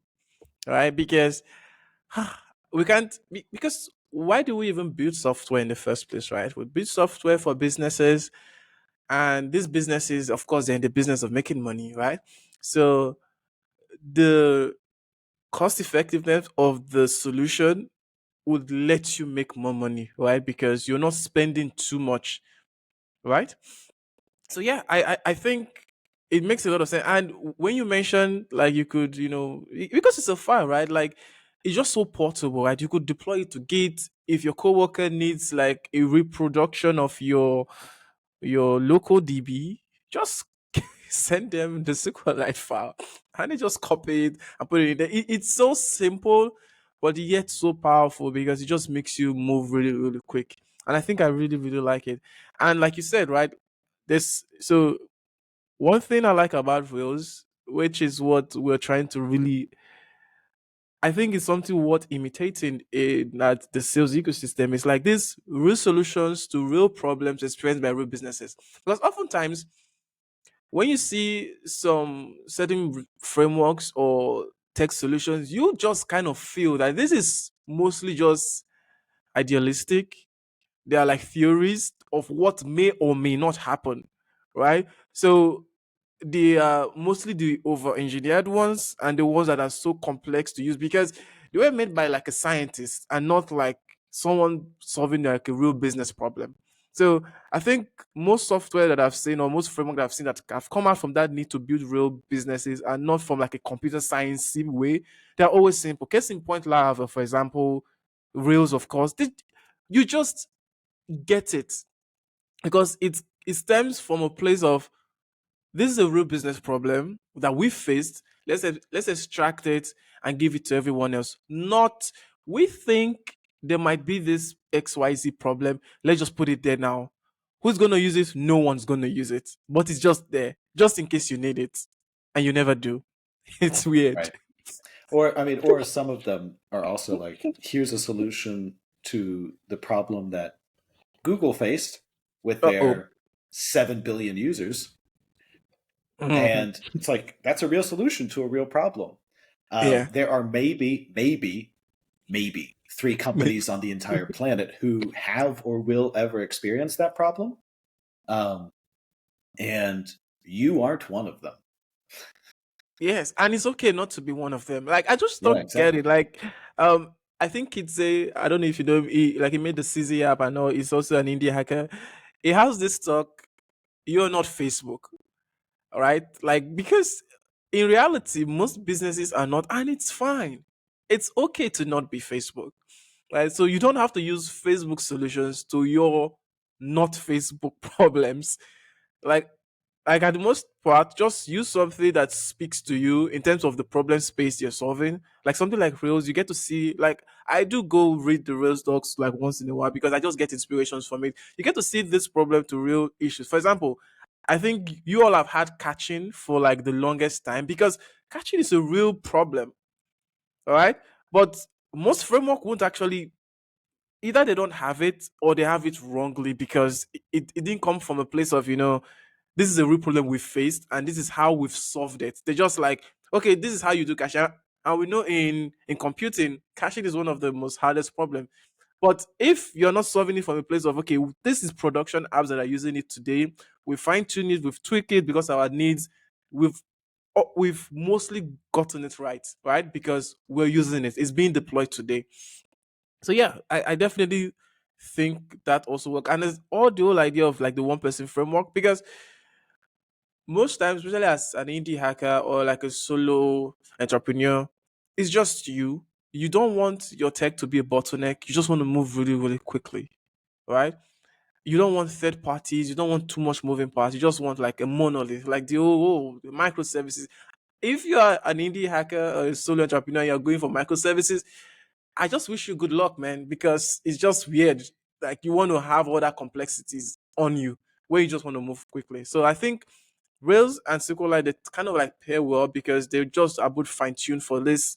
[SPEAKER 1] right? Because we can't, because why do we even build software in the first place, right? We build software for businesses, and these businesses, of course, they're in the business of making money, right? So the cost effectiveness of the solution would let you make more money, right? Because you're not spending too much, right? So yeah, I think it makes a lot of sense. And when you mentioned like you could, because it's a file, right? Like it's just so portable, right? You could deploy it to Git if your coworker needs like a reproduction of your local DB. Just send them the SQLite file, and they just copy it and put it in there. It's so simple, but yet so powerful because it just makes you move really, really quick. And I think I really, really like it. And like you said, right? This so one thing I like about Rails, which is what we're trying to really, I think it's something worth imitating in that the sales ecosystem. Is like these real solutions to real problems experienced by real businesses. Because oftentimes when you see some certain frameworks or tech solutions, you just kind of feel that this is mostly just idealistic. They are like theories of what may or may not happen, right? So they are mostly the over engineered ones and the ones that are so complex to use because they were made by like a scientist and not like someone solving like a real business problem. So I think most software that I've seen or most framework that I've seen that have come out from that need to build real businesses and not from like a computer science way. They're always simple. Case in point, Laravel, for example, Rails, of course. You just get it because it stems from a place of this is a real business problem that we faced. Let's extract it and give it to everyone else. Not we think there might be this XYZ problem. Let's just put it there now. Who's gonna use it? No one's gonna use it. But it's just there, just in case you need it. And you never do. It's weird.
[SPEAKER 2] Right. Or, I mean, or some of them are also like, here's a solution to the problem that Google faced with
[SPEAKER 1] Uh-oh.
[SPEAKER 2] their 7 billion users.
[SPEAKER 1] Mhm.
[SPEAKER 2] And it's like, that's a real solution to a real problem.
[SPEAKER 1] Yeah.
[SPEAKER 2] There are maybe 3 companies on the entire planet who have or will ever experience that problem. And you aren't one of them.
[SPEAKER 1] Yes, and it's okay not to be one of them. Like I just
[SPEAKER 2] Yeah,
[SPEAKER 1] don't get
[SPEAKER 2] exactly.
[SPEAKER 1] it. Like, I think it's a I don't know if you know he made the CZ app. I know he's also an indie hacker. He has this talk. You're not Facebook, all right? Like because in reality, most businesses are not, and it's fine. It's okay to not be Facebook, right? So you don't have to use Facebook solutions to your not Facebook problems. Like at the most part, just use something that speaks to you in terms of the problem space you're solving. Like something like Rails, you get to see. Like I do go read the Rails docs like once in a while because I just get inspirations from it. You get to see this problem to real issues. For example, I think you all have had catching for like the longest time because catching is a real problem. All right, but most framework won't actually either they don't have it or they have it wrongly because it didn't come from a place of this is a real problem we've faced and this is how we've solved it. They're just like, okay, this is how you do caching. And we know in computing, caching is one of the most hardest problems. But if you're not solving it from a place of okay, this is production apps that are using it today, we fine tune it, we've tweaked it because our needs, we've we've mostly gotten it right, right? Because we're using it. It's being deployed today. So yeah, I definitely think that also work. And there's all the whole idea of like the one person framework because most times, especially as an indie hacker or like a solo entrepreneur, it's just you. You don't want your tech to be a bottleneck. You just want to move really, really quickly, right? You don't want third parties. You don't want too much moving parts. You just want like a monolith, like the microservices. If you are an indie hacker or a solo entrepreneur, you're going for microservices. I just wish you good luck, man, because it's just weird. Like you want to have all that complexities on you where you just want to move quickly. So I think Rails and SQLite they kind of like pair well because they're just about fine tuned for this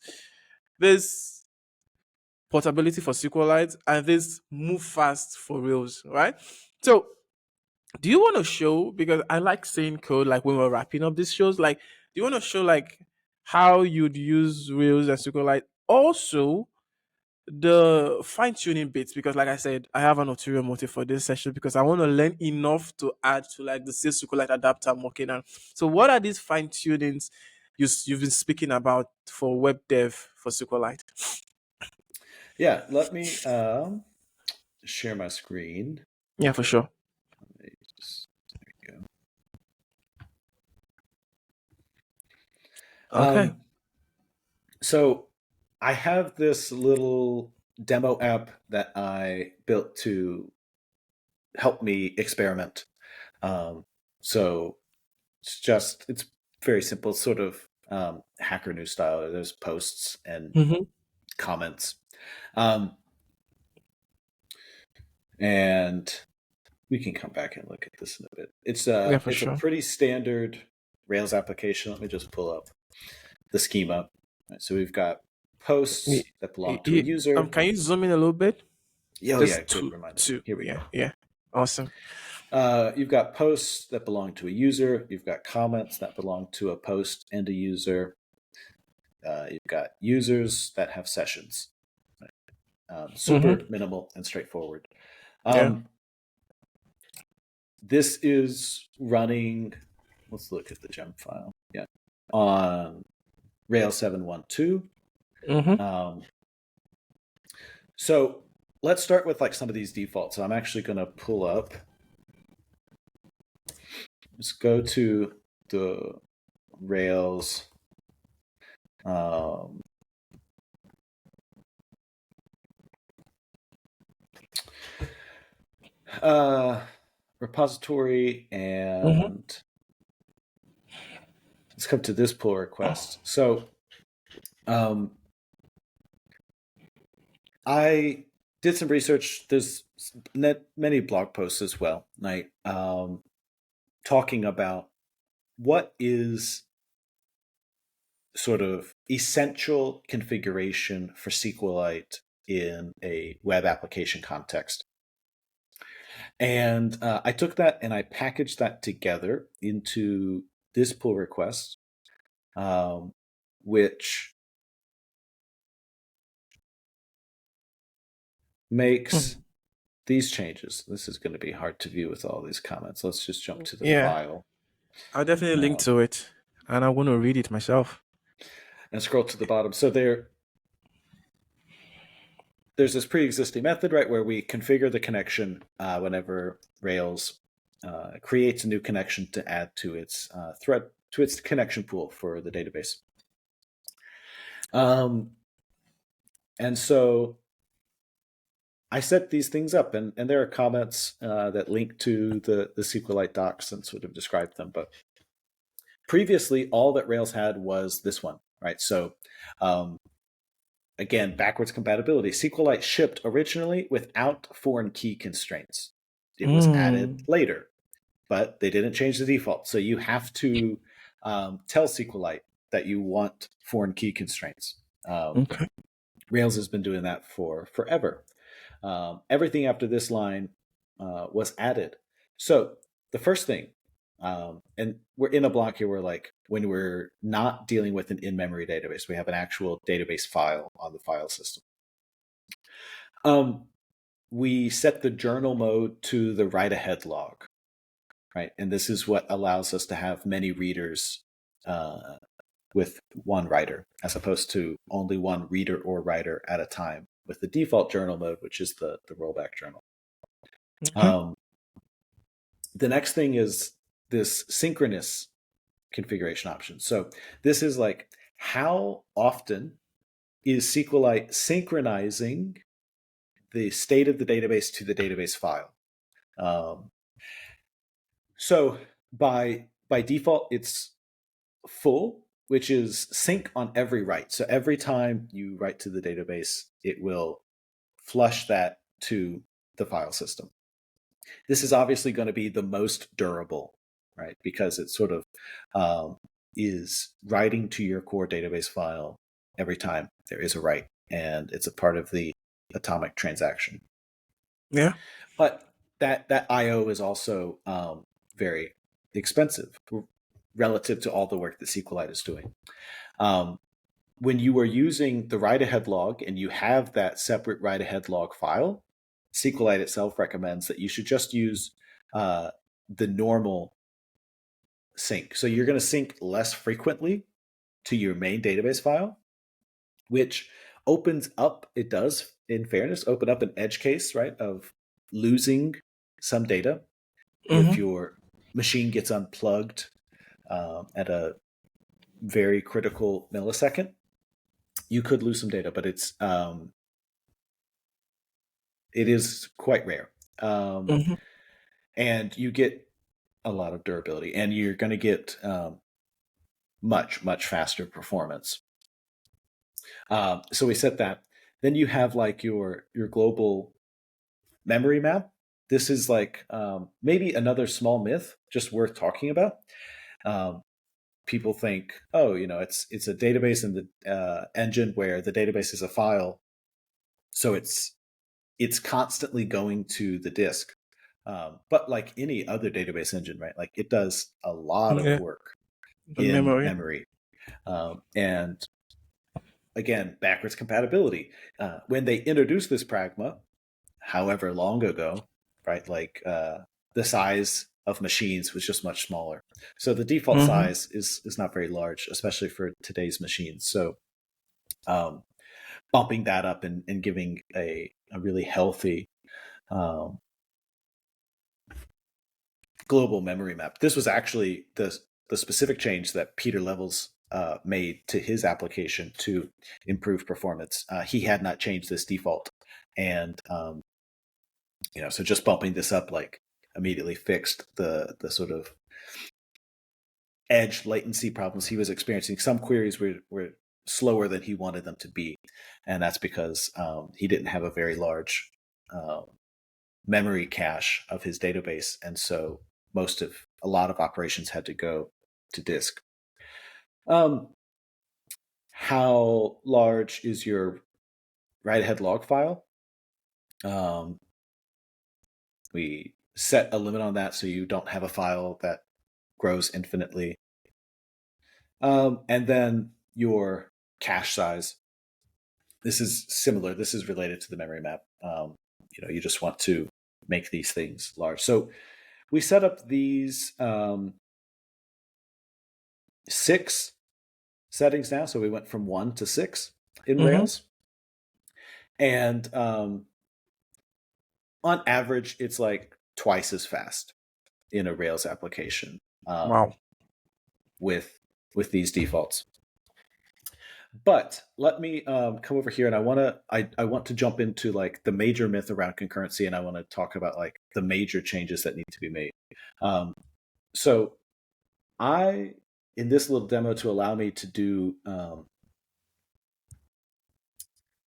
[SPEAKER 1] portability for SQLite and this move fast for Rails, right? So do you want to show because I like saying code like when we're wrapping up these shows, like do you want to show like how you'd use Rails and SQLite? Also, the fine tuning bits because like I said I have an ulterior motive for this session because I want to learn enough to add to like the sales SQLite adapter I'm working on. So what are these fine tunings you've been speaking about for web dev for SQLite?
[SPEAKER 2] Yeah, let me share my screen.
[SPEAKER 1] Yeah, for sure.
[SPEAKER 2] There you go.
[SPEAKER 1] Okay.
[SPEAKER 2] So I have this little demo app that I built to help me experiment. So it's very simple, sort of Hacker News style. There's posts and
[SPEAKER 1] Mm-hmm.
[SPEAKER 2] comments, um, and we can come back and look at this in a bit.
[SPEAKER 1] Yeah, for
[SPEAKER 2] It's a
[SPEAKER 1] sure.
[SPEAKER 2] pretty standard Rails application. Let me just pull up the schema. Right, so we've got
[SPEAKER 1] Y-
[SPEAKER 2] posts that belong to a user.
[SPEAKER 1] can you zoom in a little bit?
[SPEAKER 2] Oh yeah,
[SPEAKER 1] Just
[SPEAKER 2] good reminder.
[SPEAKER 1] two.
[SPEAKER 2] Here we
[SPEAKER 1] Yeah,
[SPEAKER 2] go.
[SPEAKER 1] yeah. Awesome.
[SPEAKER 2] You've got posts that belong to a user. You've got comments that belong to a post and a user. You've got users that have sessions. Super
[SPEAKER 1] Mm-hmm.
[SPEAKER 2] minimal and straightforward.
[SPEAKER 1] Yeah.
[SPEAKER 2] This is running. Let's look at the gem file. Yeah, on Rails 7.1.2.
[SPEAKER 1] Mm-hmm.
[SPEAKER 2] Um, so let's start with like some of these defaults. So I'm actually going to pull up. Let's go to the Rails repository,
[SPEAKER 1] Mm-hmm.
[SPEAKER 2] and let's come to this pull request. So I did some research. There's many blog posts as well, right? Talking about what is sort of essential configuration for SQLite in a web application context. And I took that and I packaged that together into this pull request, which makes
[SPEAKER 1] Mm-hmm.
[SPEAKER 2] these changes. This is going to be hard to view with all these comments. Let's just jump to the
[SPEAKER 1] Yeah,
[SPEAKER 2] file
[SPEAKER 1] I'll definitely link to it, and I want to read it myself.
[SPEAKER 2] and scroll to the bottom. So there's this pre-existing method, right, where we configure the connection whenever Rails creates a new connection to add to its thread, to its connection pool for the database. And so I set these things up, and there are comments that link to the SQLite docs and sort of describe them. But previously, all that Rails had was this one, right? So again, backwards compatibility. SQLite shipped originally without foreign key constraints. It was added later, but they didn't change the default. So you have to tell SQLite that you want foreign key constraints.
[SPEAKER 1] Okay.
[SPEAKER 2] Rails has been doing that for forever. Everything after this line was added. So the first thing, and we're in a block here where like when we're not dealing with an in-memory database, we have an actual database file on the file system. We set the journal mode to the write-ahead log, right? And this is what allows us to have many readers with one writer, as opposed to only one reader or writer at a time with the default journal mode, which is the rollback journal.
[SPEAKER 1] Okay.
[SPEAKER 2] The next thing is this synchronous configuration option. So this is like, how often is SQLite synchronizing the state of the database to the database file? So by default, it's full, which is sync on every write. So every time you write to the database, it will flush that to the file system. This is obviously going to be the most durable, right? Because it sort of is writing to your core database file every time there is a write, and it's a part of the atomic transaction.
[SPEAKER 1] Yeah.
[SPEAKER 2] But that I/O is also very expensive relative to all the work that SQLite is doing. When you are using the write-ahead log and you have that separate write-ahead log file, SQLite itself recommends that you should just use the normal sync. So you're going to sync less frequently to your main database file, which opens up, it does, in fairness, open up an edge case, right, of losing some data. If
[SPEAKER 1] Mm-hmm.
[SPEAKER 2] your machine gets unplugged at a very critical millisecond, you could lose some data, but it is quite rare.
[SPEAKER 1] Mm-hmm.
[SPEAKER 2] And you get a lot of durability, and you're going to get much faster performance. So we set that. Then you have like your global memory map. This is like maybe another small myth, just worth talking about. People think, oh, it's a database in the engine where the database is a file, so it's constantly going to the disk. But like any other database engine, right? Like it does a lot of
[SPEAKER 1] Yeah.
[SPEAKER 2] work
[SPEAKER 1] The
[SPEAKER 2] in
[SPEAKER 1] memory.
[SPEAKER 2] memory. And again, backwards compatibility. When they introduced this pragma, however long ago, right? Like the size of machines was just much smaller. So the default
[SPEAKER 1] Mm-hmm.
[SPEAKER 2] size is not very large, especially for today's machines. So bumping that up and giving a really healthy um, global memory map. This was actually the specific change that Pieter Levels made to his application to improve performance. He had not changed this default, and so just bumping this up like immediately fixed the sort of edge latency problems he was experiencing. Some queries were slower than he wanted them to be, and that's because he didn't have a very large memory cache of his database, and so a lot of operations had to go to disk. How large is your write-ahead log file? We set a limit on that so you don't have a file that grows infinitely. And then your cache size. This is similar. This is related to the memory map. You just want to make these things large. So we set up these 6 settings now. So we went from 1 to 6 in Rails. And on average, it's like twice as fast in a Rails application.
[SPEAKER 1] Wow.
[SPEAKER 2] With these defaults. But let me come over here, and I want to jump into like the major myth around concurrency, and I want to talk about like the major changes that need to be made. So in this little demo, to allow me to do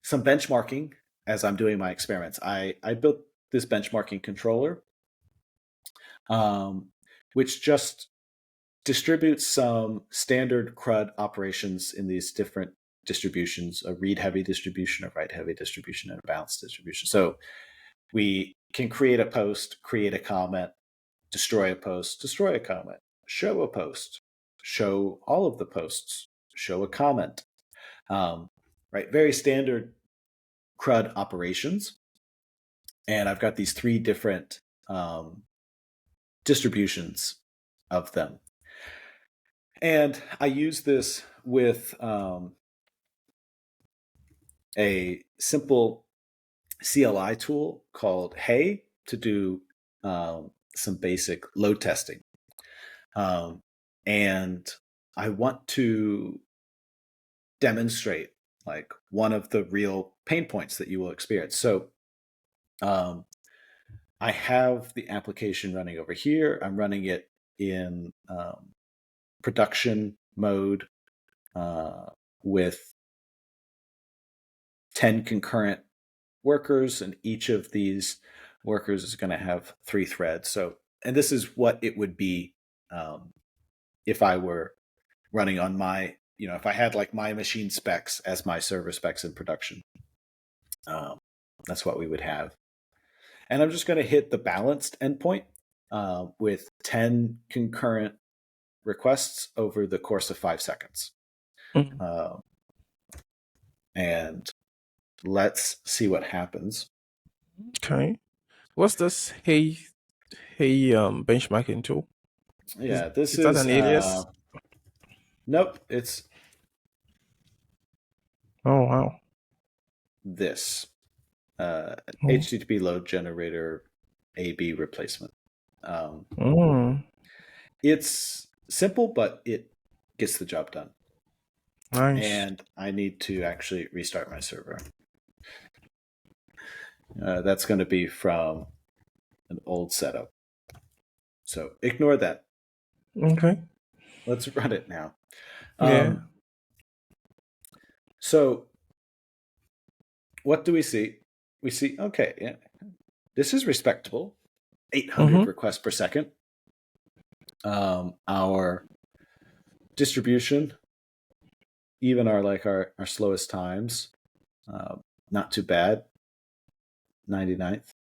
[SPEAKER 2] some benchmarking as I'm doing my experiments, I built this benchmarking controller, which just distributes some standard CRUD operations in these different distributions: a read-heavy distribution, a write-heavy distribution, and a balanced distribution. So we can create a post, create a comment, destroy a post, destroy a comment, show a post, show all of the posts, show a comment. Right, very standard CRUD operations. And I've got these 3 different distributions of them. And I use this with a simple CLI tool called Hey to do some basic load testing. And I want to demonstrate like one of the real pain points that you will experience. So I have the application running over here. I'm running it in production mode with 10 concurrent workers, and each of these workers is going to have 3 threads. So, and this is what it would be if I were running on my, if I had like my machine specs as my server specs in production. That's what we would have. And I'm just going to hit the balanced endpoint with 10 concurrent requests over the course of 5 seconds. And let's see what happens.
[SPEAKER 1] Okay. What's this Hey benchmarking tool?
[SPEAKER 2] Yeah, this
[SPEAKER 1] is that an alias?
[SPEAKER 2] Nope, it's
[SPEAKER 1] oh wow.
[SPEAKER 2] This HTTP load generator AB replacement. It's simple, but it gets the job done.
[SPEAKER 1] Nice.
[SPEAKER 2] And I need to actually restart my server. That's going to be from an old setup. So ignore that.
[SPEAKER 1] Okay.
[SPEAKER 2] Let's run it now.
[SPEAKER 1] Yeah.
[SPEAKER 2] So what do we see? We see, okay, yeah, this is respectable. 800 requests per second. Our distribution, even our slowest times, not too bad. 99th,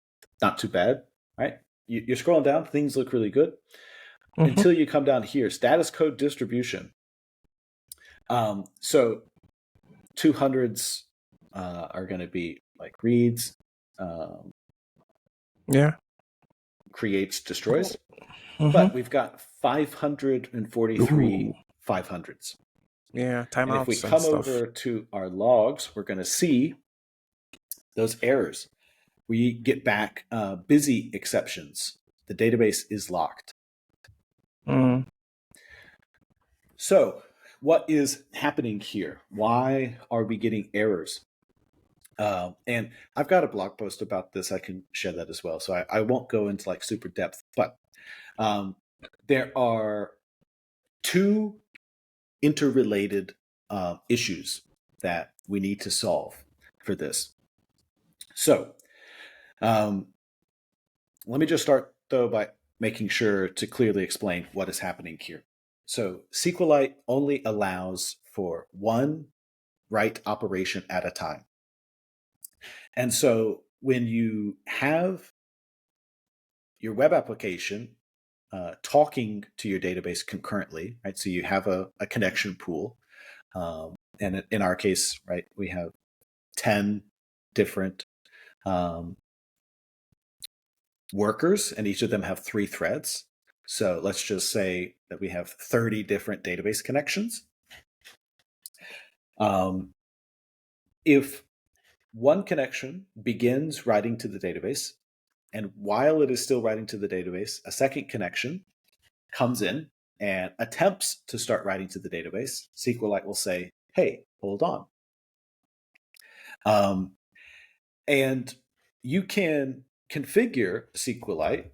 [SPEAKER 2] not too bad, right? You're scrolling down, things look really good until you come down here, status code distribution. So 200s are going to be like reads, creates, destroys. But we've got 543 500s.
[SPEAKER 1] Yeah,
[SPEAKER 2] And if we
[SPEAKER 1] timeouts and
[SPEAKER 2] come
[SPEAKER 1] stuff.
[SPEAKER 2] over to our logs, we're going to see those errors. We get back busy exceptions. The database is locked.
[SPEAKER 1] Mm.
[SPEAKER 2] So what is happening here? Why are we getting errors? And I've got a blog post about this. I can share that as well. So I won't go into like super depth, but there are two interrelated issues that we need to solve for this. So let me just start though by making sure to clearly explain what is happening here. So SQLite only allows for one write operation at a time. And so when you have your web application talking to your database concurrently, right? So you have a connection pool. And in our case, right, we have 10 different workers, and each of them have 3 threads. So let's just say that we have 30 different database connections. If one connection begins writing to the database, and while it is still writing to the database, a second connection comes in and attempts to start writing to the database, SQLite will say, hey, hold on. And you can configure SQLite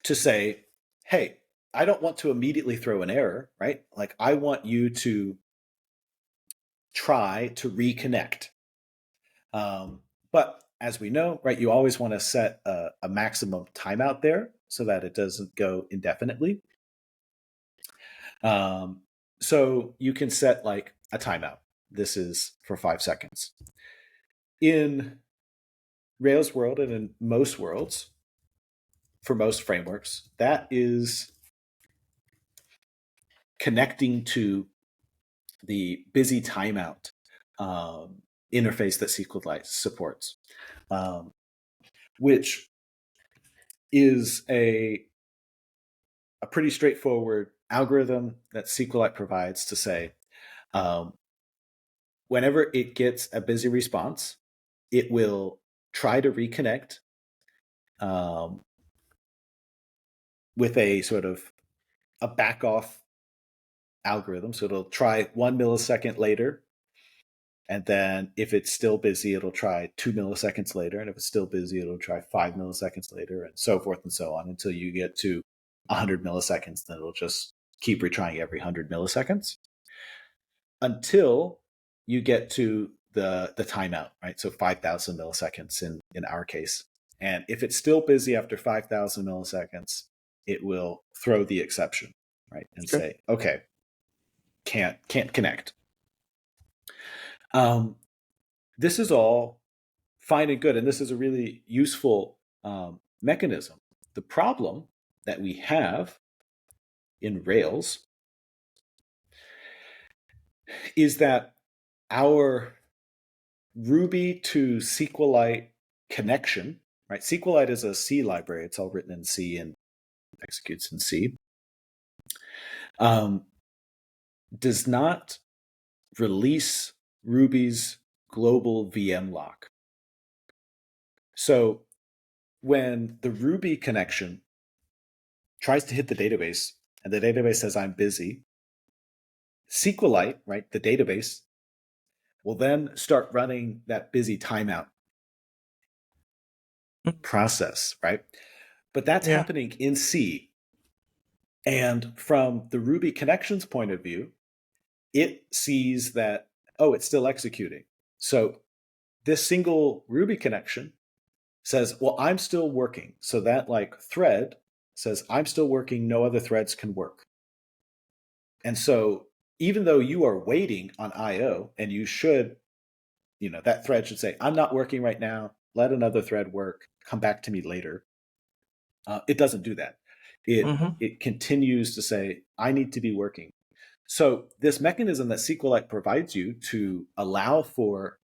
[SPEAKER 2] to say, hey, I don't want to immediately throw an error, right? Like I want you to try to reconnect. But as we know, right, you always want to set a maximum timeout there so that it doesn't go indefinitely. So you can set like a timeout. This is for 5 seconds. In Rails world and in most worlds, for most frameworks, that is connecting to the busy timeout interface that SQLite supports, which is a pretty straightforward algorithm that SQLite provides to say, whenever it gets a busy response, it will try to reconnect with a sort of a back off algorithm. So it'll try 1 millisecond later. And then if it's still busy, it'll try 2 milliseconds later. And if it's still busy, it'll try 5 milliseconds later, and so forth and so on until you get to 100 milliseconds. Then it'll just keep retrying every 100 milliseconds until you get to the timeout, right? So 5,000 milliseconds in our case. And if it's still busy after 5,000 milliseconds, it will throw the exception, right? And
[SPEAKER 1] Okay.
[SPEAKER 2] say, okay, can't connect. This is all fine and good, and this is a really useful mechanism. The problem that we have in Rails is that our Ruby to SQLite connection, right? SQLite is a C library. It's all written in C and executes in C. Does not release Ruby's global VM lock. So when the Ruby connection tries to hit the database and the database says, I'm busy, SQLite, right, the database, will then start running that busy timeout
[SPEAKER 1] Mm.
[SPEAKER 2] process, right? But that's
[SPEAKER 1] Yeah.
[SPEAKER 2] happening in C. And from the Ruby connections point of view, it sees that, oh, it's still executing. So this single Ruby connection says, well, I'm still working. So that like thread says, I'm still working, no other threads can work. And so even though you are waiting on IO and you should, that thread should say, I'm not working right now, let another thread work, come back to me later. It doesn't do that. It continues to say, I need to be working. So this mechanism that SQLite provides you to allow for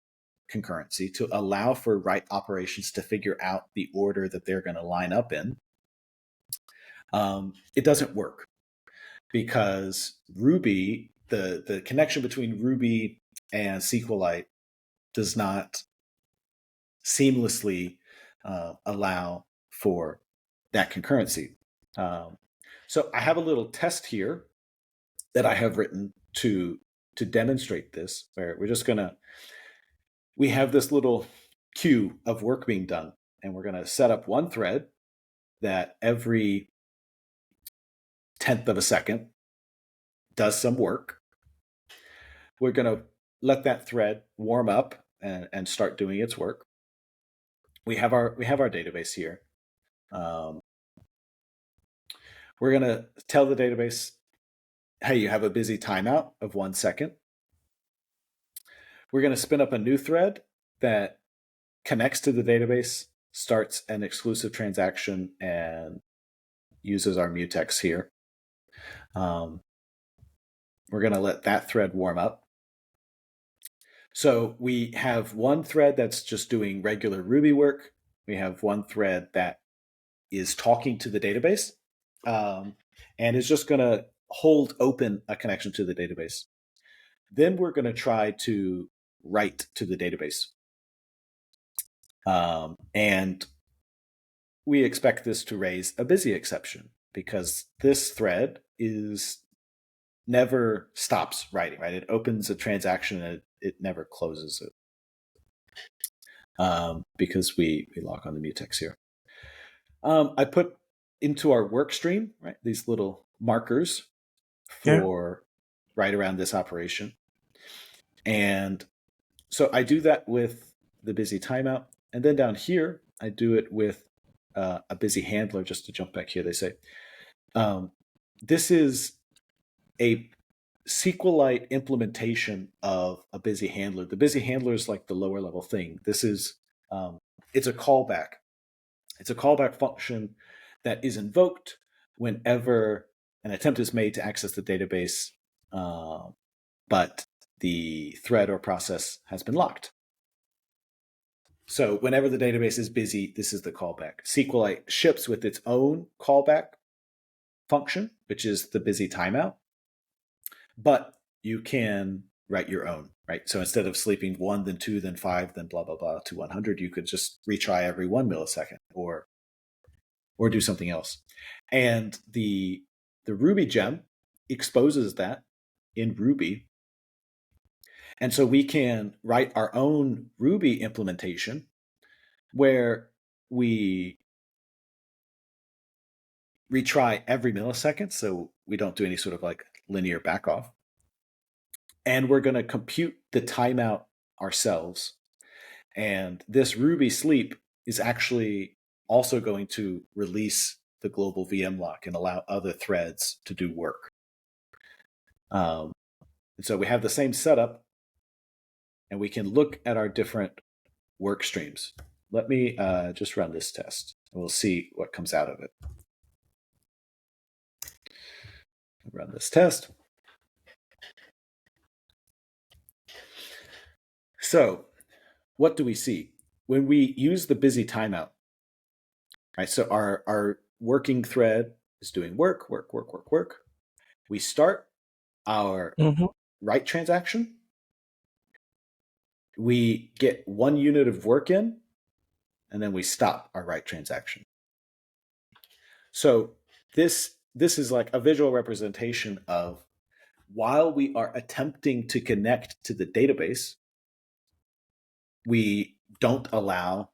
[SPEAKER 2] concurrency, to allow for write operations to figure out the order that they're going to line up in, it doesn't work. because Ruby, the connection between Ruby and SQLite does not seamlessly allow for that concurrency. So I have a little test here that I have written to demonstrate this, where we have this little queue of work being done, and we're going to set up one thread that every 10th of a second does some work. We're going to let that thread warm up and start doing its work. We have our database here. We're going to tell the database, hey, you have a busy timeout of 1 second. We're going to spin up a new thread that connects to the database, starts an exclusive transaction, and uses our mutex here. We're going to let that thread warm up. So we have one thread that's just doing regular Ruby work. We have one thread that is talking to the database and is just going to hold open a connection to the database. Then we're going to try to write to the database. And we expect this to raise a busy exception because this thread never stops writing, right? It opens a transaction and it never closes it because we lock on the mutex here. I put into our work stream, right, these little markers for right around this operation. And so I do that with the busy timeout. And then down here, I do it with a busy handler. Just to jump back here, they say, this is a SQLite implementation of a busy handler. The busy handler is like the lower level thing. This is, it's a callback. It's a callback function that is invoked whenever an attempt is made to access the database, but the thread or process has been locked. So whenever the database is busy, this is the callback. SQLite ships with its own callback function, which is the busy timeout, but you can write your own, right? So instead of sleeping 1, then 2, then 5, then blah, blah, blah to 100, you could just retry every 1 millisecond or do something else. And the Ruby gem exposes that in Ruby. And so we can write our own Ruby implementation where we retry every millisecond, so we don't do any sort of like linear backoff. And we're going to compute the timeout ourselves. And this Ruby sleep is actually also going to release the global VM lock and allow other threads to do work. And so we have the same setup, and we can look at our different work streams. Let me just run this test, and we'll see what comes out of it. Run this test. So what do we see? When we use the busy timeout, right? So our working thread is doing work. We start our write transaction. We get 1 unit of work in, and then we stop our write transaction. So this is like a visual representation of while we are attempting to connect to the database, we don't allow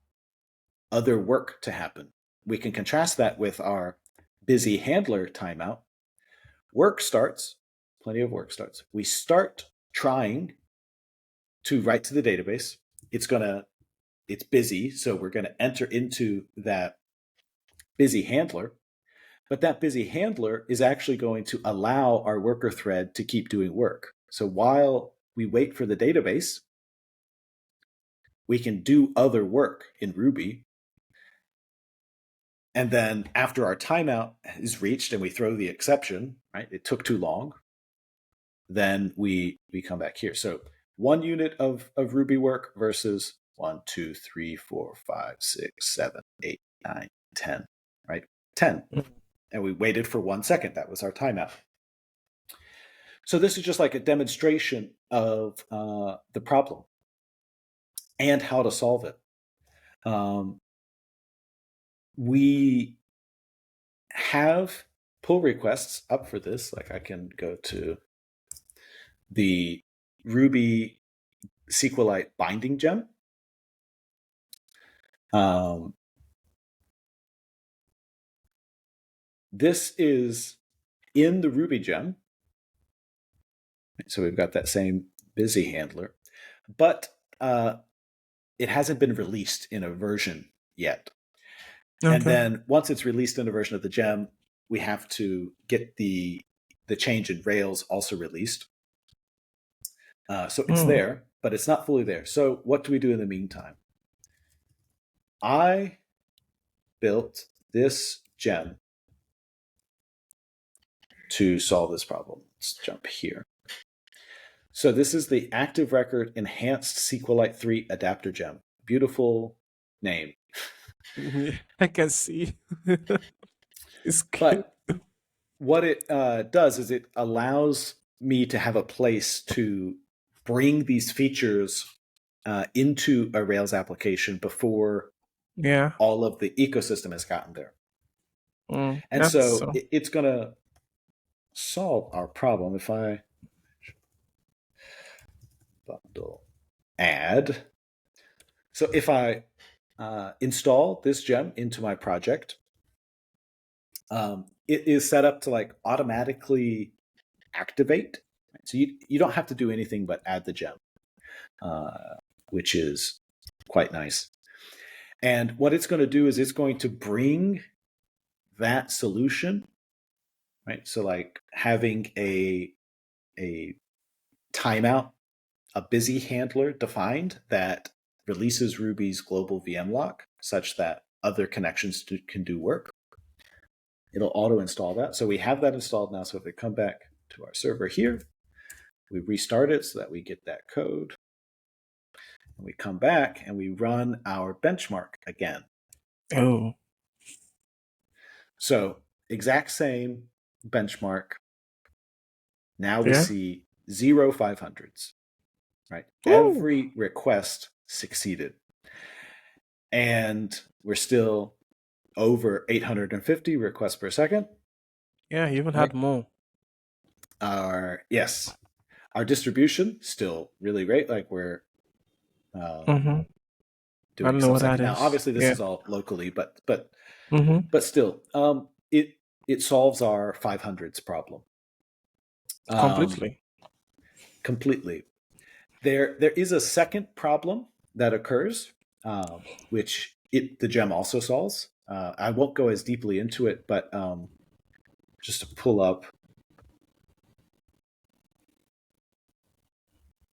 [SPEAKER 2] other work to happen. We can contrast that with our busy handler timeout. Work starts, plenty of work starts. We start trying to write to the database. It's busy, so we're going to enter into that busy handler. But that busy handler is actually going to allow our worker thread to keep doing work. So while we wait for the database, we can do other work in Ruby. And then after our timeout is reached and we throw the exception, right? It took too long. Then we come back here. So 1 unit of Ruby work versus 1, 2, 3, 4, 5, 6, 7, 8, 9, 10, right? 10. And we waited for 1 second. That was our timeout. So this is just like a demonstration of the problem and how to solve it. We have pull requests up for this. Like I can go to the Ruby SQLite binding gem. This is in the Ruby gem. So we've got that same busy handler, but it hasn't been released in a version yet. And
[SPEAKER 1] Okay.
[SPEAKER 2] then once it's released in a version of the gem, we have to get the change in Rails also released. So it's there, but it's not fully there. So what do we do in the meantime? I built this gem to solve this problem. Let's jump here. So this is the Active Record Enhanced SQLite 3 Adapter Gem. Beautiful name.
[SPEAKER 1] I can see. It's good.
[SPEAKER 2] But what it does is it allows me to have a place to bring these features into a Rails application before all of the ecosystem has gotten there. And so it's going to solve our problem. If I bundle add, so if I install this gem into my project, it is set up to like automatically activate. So you don't have to do anything but add the gem, which is quite nice. And what it's going to do is it's going to bring that solution, right? So like having a timeout, a busy handler defined that releases Ruby's global VM lock such that other connections can do work. It'll auto install that. So we have that installed now. So if we come back to our server here, we restart it so that we get that code. And we come back and we run our benchmark again.
[SPEAKER 1] Oh.
[SPEAKER 2] So exact same benchmark. Now we see 0 500s, right? Ooh. Every request succeeded. And we're still over 850 requests per second.
[SPEAKER 1] Yeah, you even had more.
[SPEAKER 2] Our distribution still really great. Like we're doing something. Now, obviously, this is all locally, but still, it solves our 500s problem completely. There is a second problem that occurs, which the gem also solves. I won't go as deeply into it, but just to pull up.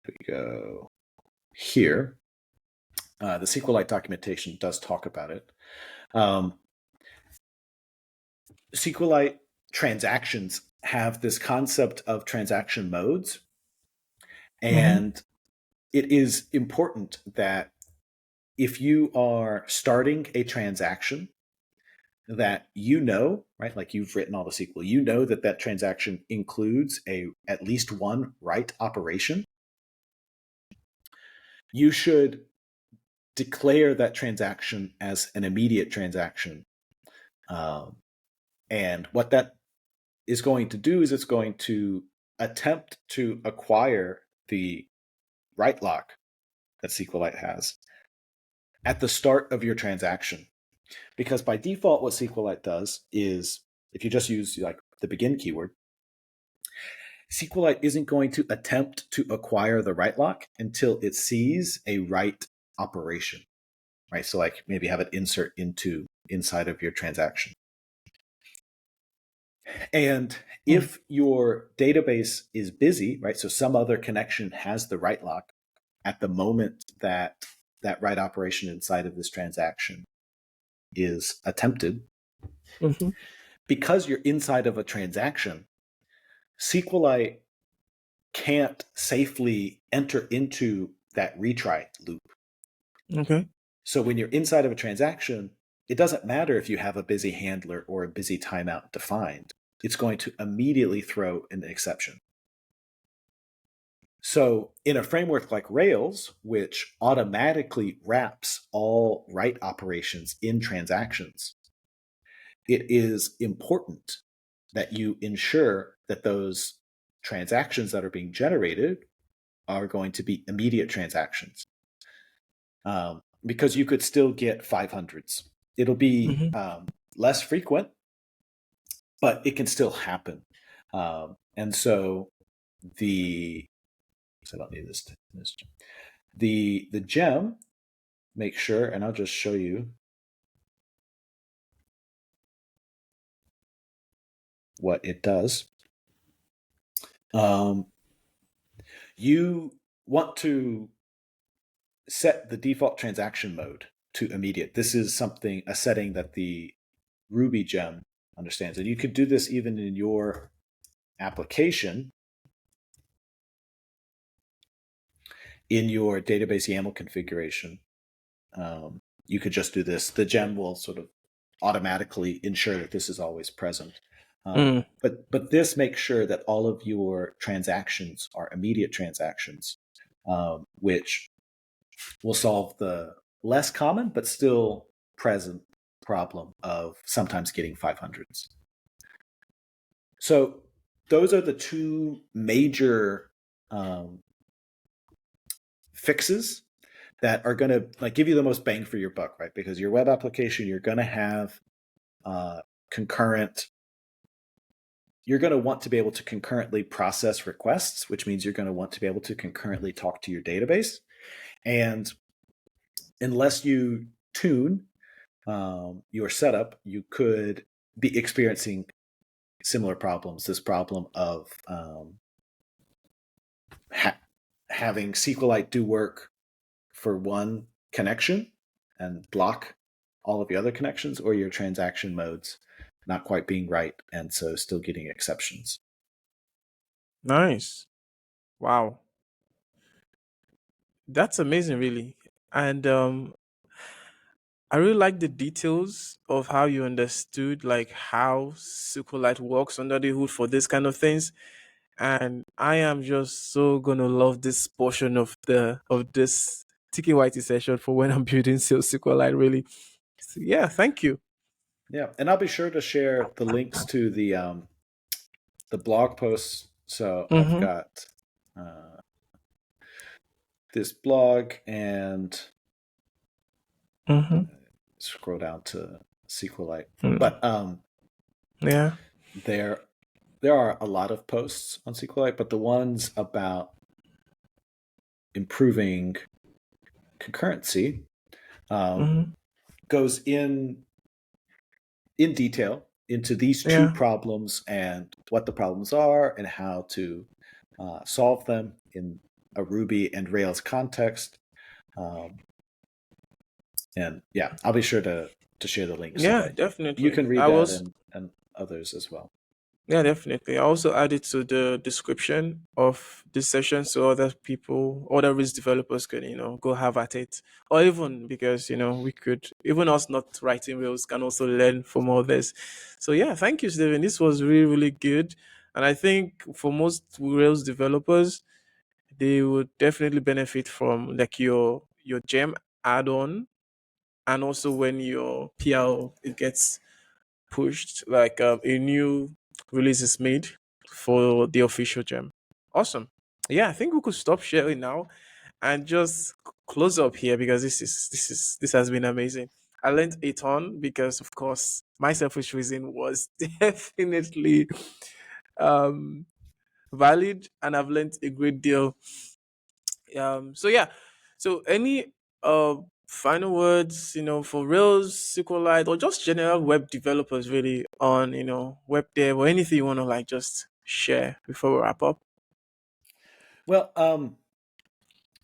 [SPEAKER 2] We go here. The SQLite documentation does talk about it. SQLite transactions have this concept of transaction modes. And it is important that if you are starting a transaction that right, like you've written all the SQL, that transaction includes at least one write operation. You should declare that transaction as an immediate transaction. And what that is going to do is it's going to attempt to acquire the write lock that SQLite has at the start of your transaction. Because by default, what SQLite does is, if you just use like the begin keyword, SQLite isn't going to attempt to acquire the write lock until it sees a write operation, right? So like maybe have it insert inside of your transaction. And if your database is busy, right, so some other connection has the write lock at the moment that write operation inside of this transaction is attempted, because you're inside of a transaction, SQLite can't safely enter into that retry loop.
[SPEAKER 1] Okay.
[SPEAKER 2] So when you're inside of a transaction, it doesn't matter if you have a busy handler or a busy timeout defined. It's going to immediately throw an exception. So in a framework like Rails, which automatically wraps all write operations in transactions, it is important that you ensure that those transactions that are being generated are going to be immediate transactions, because you could still get 500s. It'll be
[SPEAKER 1] Mm-hmm.
[SPEAKER 2] less frequent, but it can still happen. And so I don't need this. The gem, make sure, and I'll just show you what it does. You want to set the default transaction mode to immediate. This is a setting that the Ruby gem understands. And you could do this even in your application. In your database YAML configuration, you could just do this. The gem will sort of automatically ensure that this is always present. But this makes sure that all of your transactions are immediate transactions, which will solve the less common but still present problem of sometimes getting 500s. So those are the two major fixes that are going to give you the most bang for your buck, right? Because your web application, you're going to have concurrent. You're going to want to be able to concurrently process requests, which means you're going to want to be able to concurrently talk to your database. And unless you tune your setup, you could be experiencing similar problems. This problem of having SQLite do work for one connection and block all of the other connections, or your transaction modes not quite being right, and so still getting exceptions.
[SPEAKER 1] Nice. Wow. That's amazing, really. And I really like the details of how you understood like how SQLite works under the hood for this kind of things. And I am just so gonna love this portion of this TKYT session for when I'm building sales SQLite, really. So, yeah, thank you.
[SPEAKER 2] Yeah, and I'll be sure to share the links to the blog posts. So I've
[SPEAKER 1] Mm-hmm.
[SPEAKER 2] got this blog, and
[SPEAKER 1] Mm-hmm.
[SPEAKER 2] scroll down to SQLite.
[SPEAKER 1] Mm.
[SPEAKER 2] But
[SPEAKER 1] Yeah.
[SPEAKER 2] there are a lot of posts on SQLite, but the ones about improving concurrency
[SPEAKER 1] Mm-hmm.
[SPEAKER 2] goes in detail into these two
[SPEAKER 1] Yeah.
[SPEAKER 2] problems and what the problems are and how to solve them in a Ruby and Rails context. And yeah, I'll be sure to share the link so
[SPEAKER 1] Yeah,
[SPEAKER 2] that you
[SPEAKER 1] definitely.
[SPEAKER 2] can read
[SPEAKER 1] I
[SPEAKER 2] that,
[SPEAKER 1] was
[SPEAKER 2] and others as well.
[SPEAKER 1] Yeah, definitely. I also added to the description of this session so other people, other Rails developers can, go have at it. Or even because, we could, even us not writing Rails can also learn from all this. So yeah, thank you, Steven. This was really, really good. And I think for most Rails developers, they would definitely benefit from like your gem add-on, and also when your PL it gets pushed, like a new release is made for the official gem. Awesome. Yeah, I think we could stop sharing now and just close up here because this has been amazing. I learned a ton because, of course, my selfish reason was definitely um valid, and I've learned a great deal. So yeah, so any final words, for Rails, SQLite, or just general web developers, really, on web dev, or anything you want to like just share before we wrap up.
[SPEAKER 2] Well,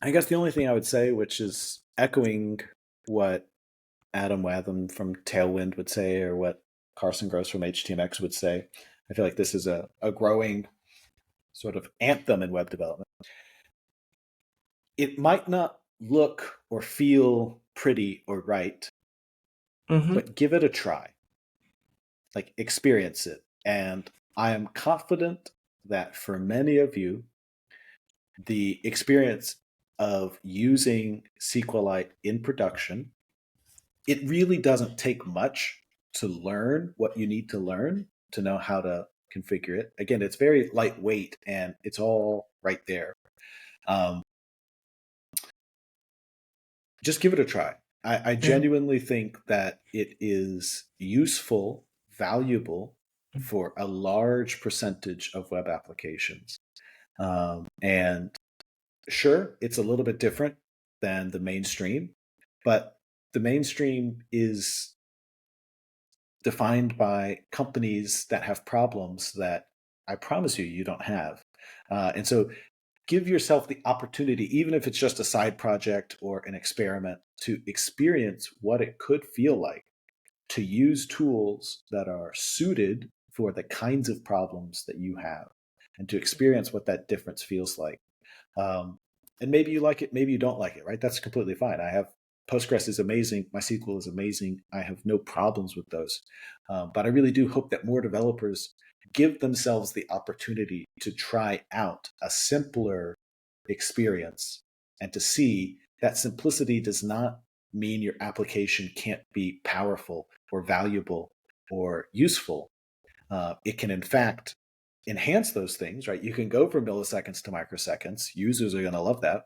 [SPEAKER 2] I guess the only thing I would say, which is echoing what Adam Watham from Tailwind would say, or what Carson Gross from HTMX would say, I feel like this is a growing sort of anthem in web development. It might not look or feel pretty or right,
[SPEAKER 1] Mm-hmm.
[SPEAKER 2] but give it a try. Like, experience it. And I am confident that for many of you, the experience of using SQLite in production, it really doesn't take much to learn what you need to learn to know how to configure it. Again, it's very lightweight and it's all right there. Um, just give it a try. I
[SPEAKER 1] Yeah.
[SPEAKER 2] genuinely think that it is useful, valuable for a large percentage of web applications. And sure, it's a little bit different than the mainstream, but the mainstream is defined by companies that have problems that I promise you don't have. And so give yourself the opportunity, even if it's just a side project or an experiment, to experience what it could feel like to use tools that are suited for the kinds of problems that you have and to experience what that difference feels like. Um, and maybe you like it, maybe you don't like it, right? That's completely fine. I have Postgres is amazing. MySQL is amazing. I have no problems with those. But I really do hope that more developers give themselves the opportunity to try out a simpler experience and to see that simplicity does not mean your application can't be powerful or valuable or useful. It can, in fact, enhance those things, right? You can go from milliseconds to microseconds. Users are going to love that,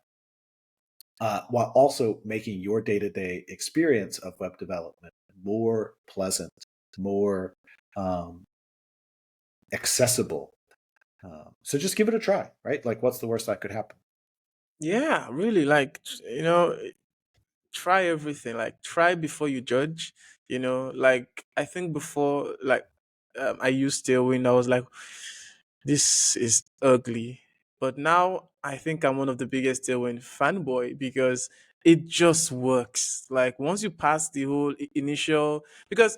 [SPEAKER 2] while also making your day-to-day experience of web development more pleasant, more accessible. So just give it a try, right? Like, what's the worst that could happen?
[SPEAKER 1] Yeah, really, like, try everything. Like, try before you judge. Like, I think before, like, I used Tailwind, I was like, this is ugly. But now I think I'm one of the biggest Tailwind fanboy because it just works. Like, once you pass the whole initial, because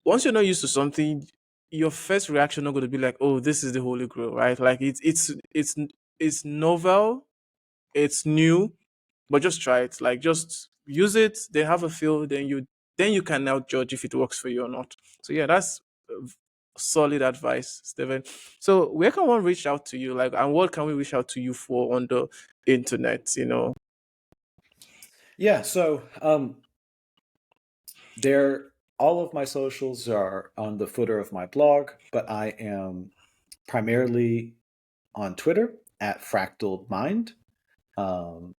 [SPEAKER 1] once you're not used to something, your first reaction not going to be like, "Oh, this is the holy grail," right? Like, it's novel, it's new, but just try it. Like, just use it, then have a feel, then you can now judge if it works for you or not. So yeah, that's solid advice, Steven. So where can one reach out to you? Like, and what can we reach out to you for on the internet?
[SPEAKER 2] Yeah, so there, all of my socials are on the footer of my blog, but I am primarily on Twitter at Fractaled Mind, um,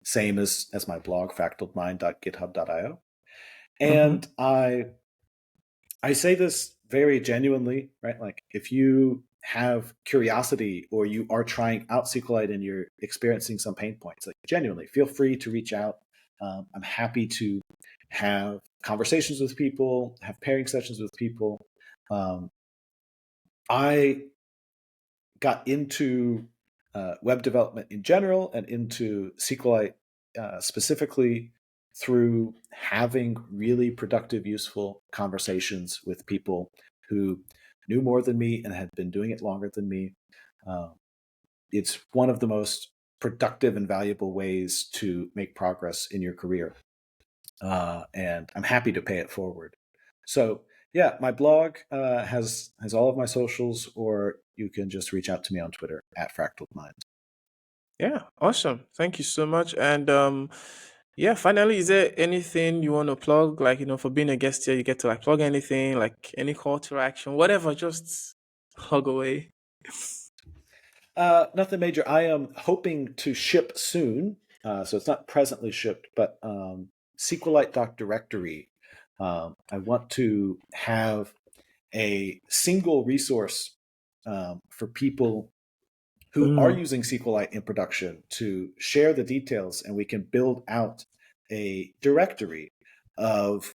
[SPEAKER 2] same as my blog, fractaledmind.github.io.
[SPEAKER 1] Mm-hmm.
[SPEAKER 2] And I say this very genuinely, right? Like, if you have curiosity or you are trying out SQLite and you're experiencing some pain points, like, genuinely, feel free to reach out. I'm happy to have conversations with people, have pairing sessions with people. Um, I got into web development in general and into SQLite specifically through having really productive, useful conversations with people who knew more than me and had been doing it longer than me. Um, it's one of the most productive and valuable ways to make progress in your career. And I'm happy to pay it forward. So yeah, my blog has all of my socials, or you can just reach out to me on Twitter at Fractal Mind.
[SPEAKER 1] Yeah, awesome. Thank you so much. And yeah, finally, is there anything you want to plug? Like, for being a guest here, you get to like plug anything, like any call to action, whatever, just plug away.
[SPEAKER 2] Nothing major. I am hoping to ship soon, so it's not presently shipped, but SQLite.directory. I want to have a single resource for people who are
[SPEAKER 1] Mm,
[SPEAKER 2] using SQLite in production to share the details, and we can build out a directory of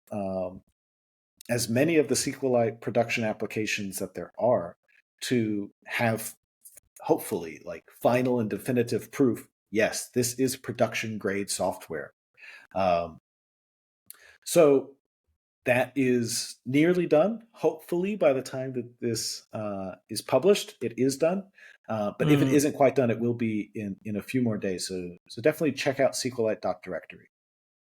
[SPEAKER 2] as many of the SQLite production applications that there are to have, hopefully, like, final and definitive proof. Yes, this is production grade software. Um, so that is nearly done. Hopefully, by the time that this is published, it is done. But if it
[SPEAKER 1] mm.
[SPEAKER 2] isn't quite done, it will be in a few more days. So definitely check out SQLite.directory.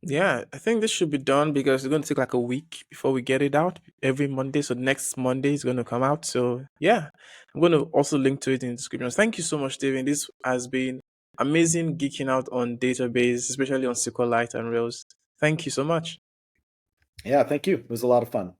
[SPEAKER 1] Yeah, I think this should be done because it's going to take like a week before we get it out every Monday. So next Monday is going to come out. So yeah, I'm going to also link to it in the description. Thank you so much, Steven. This has been amazing geeking out on database, especially on SQLite and Rails. Thank you so much.
[SPEAKER 2] Yeah, thank you. It was a lot of fun.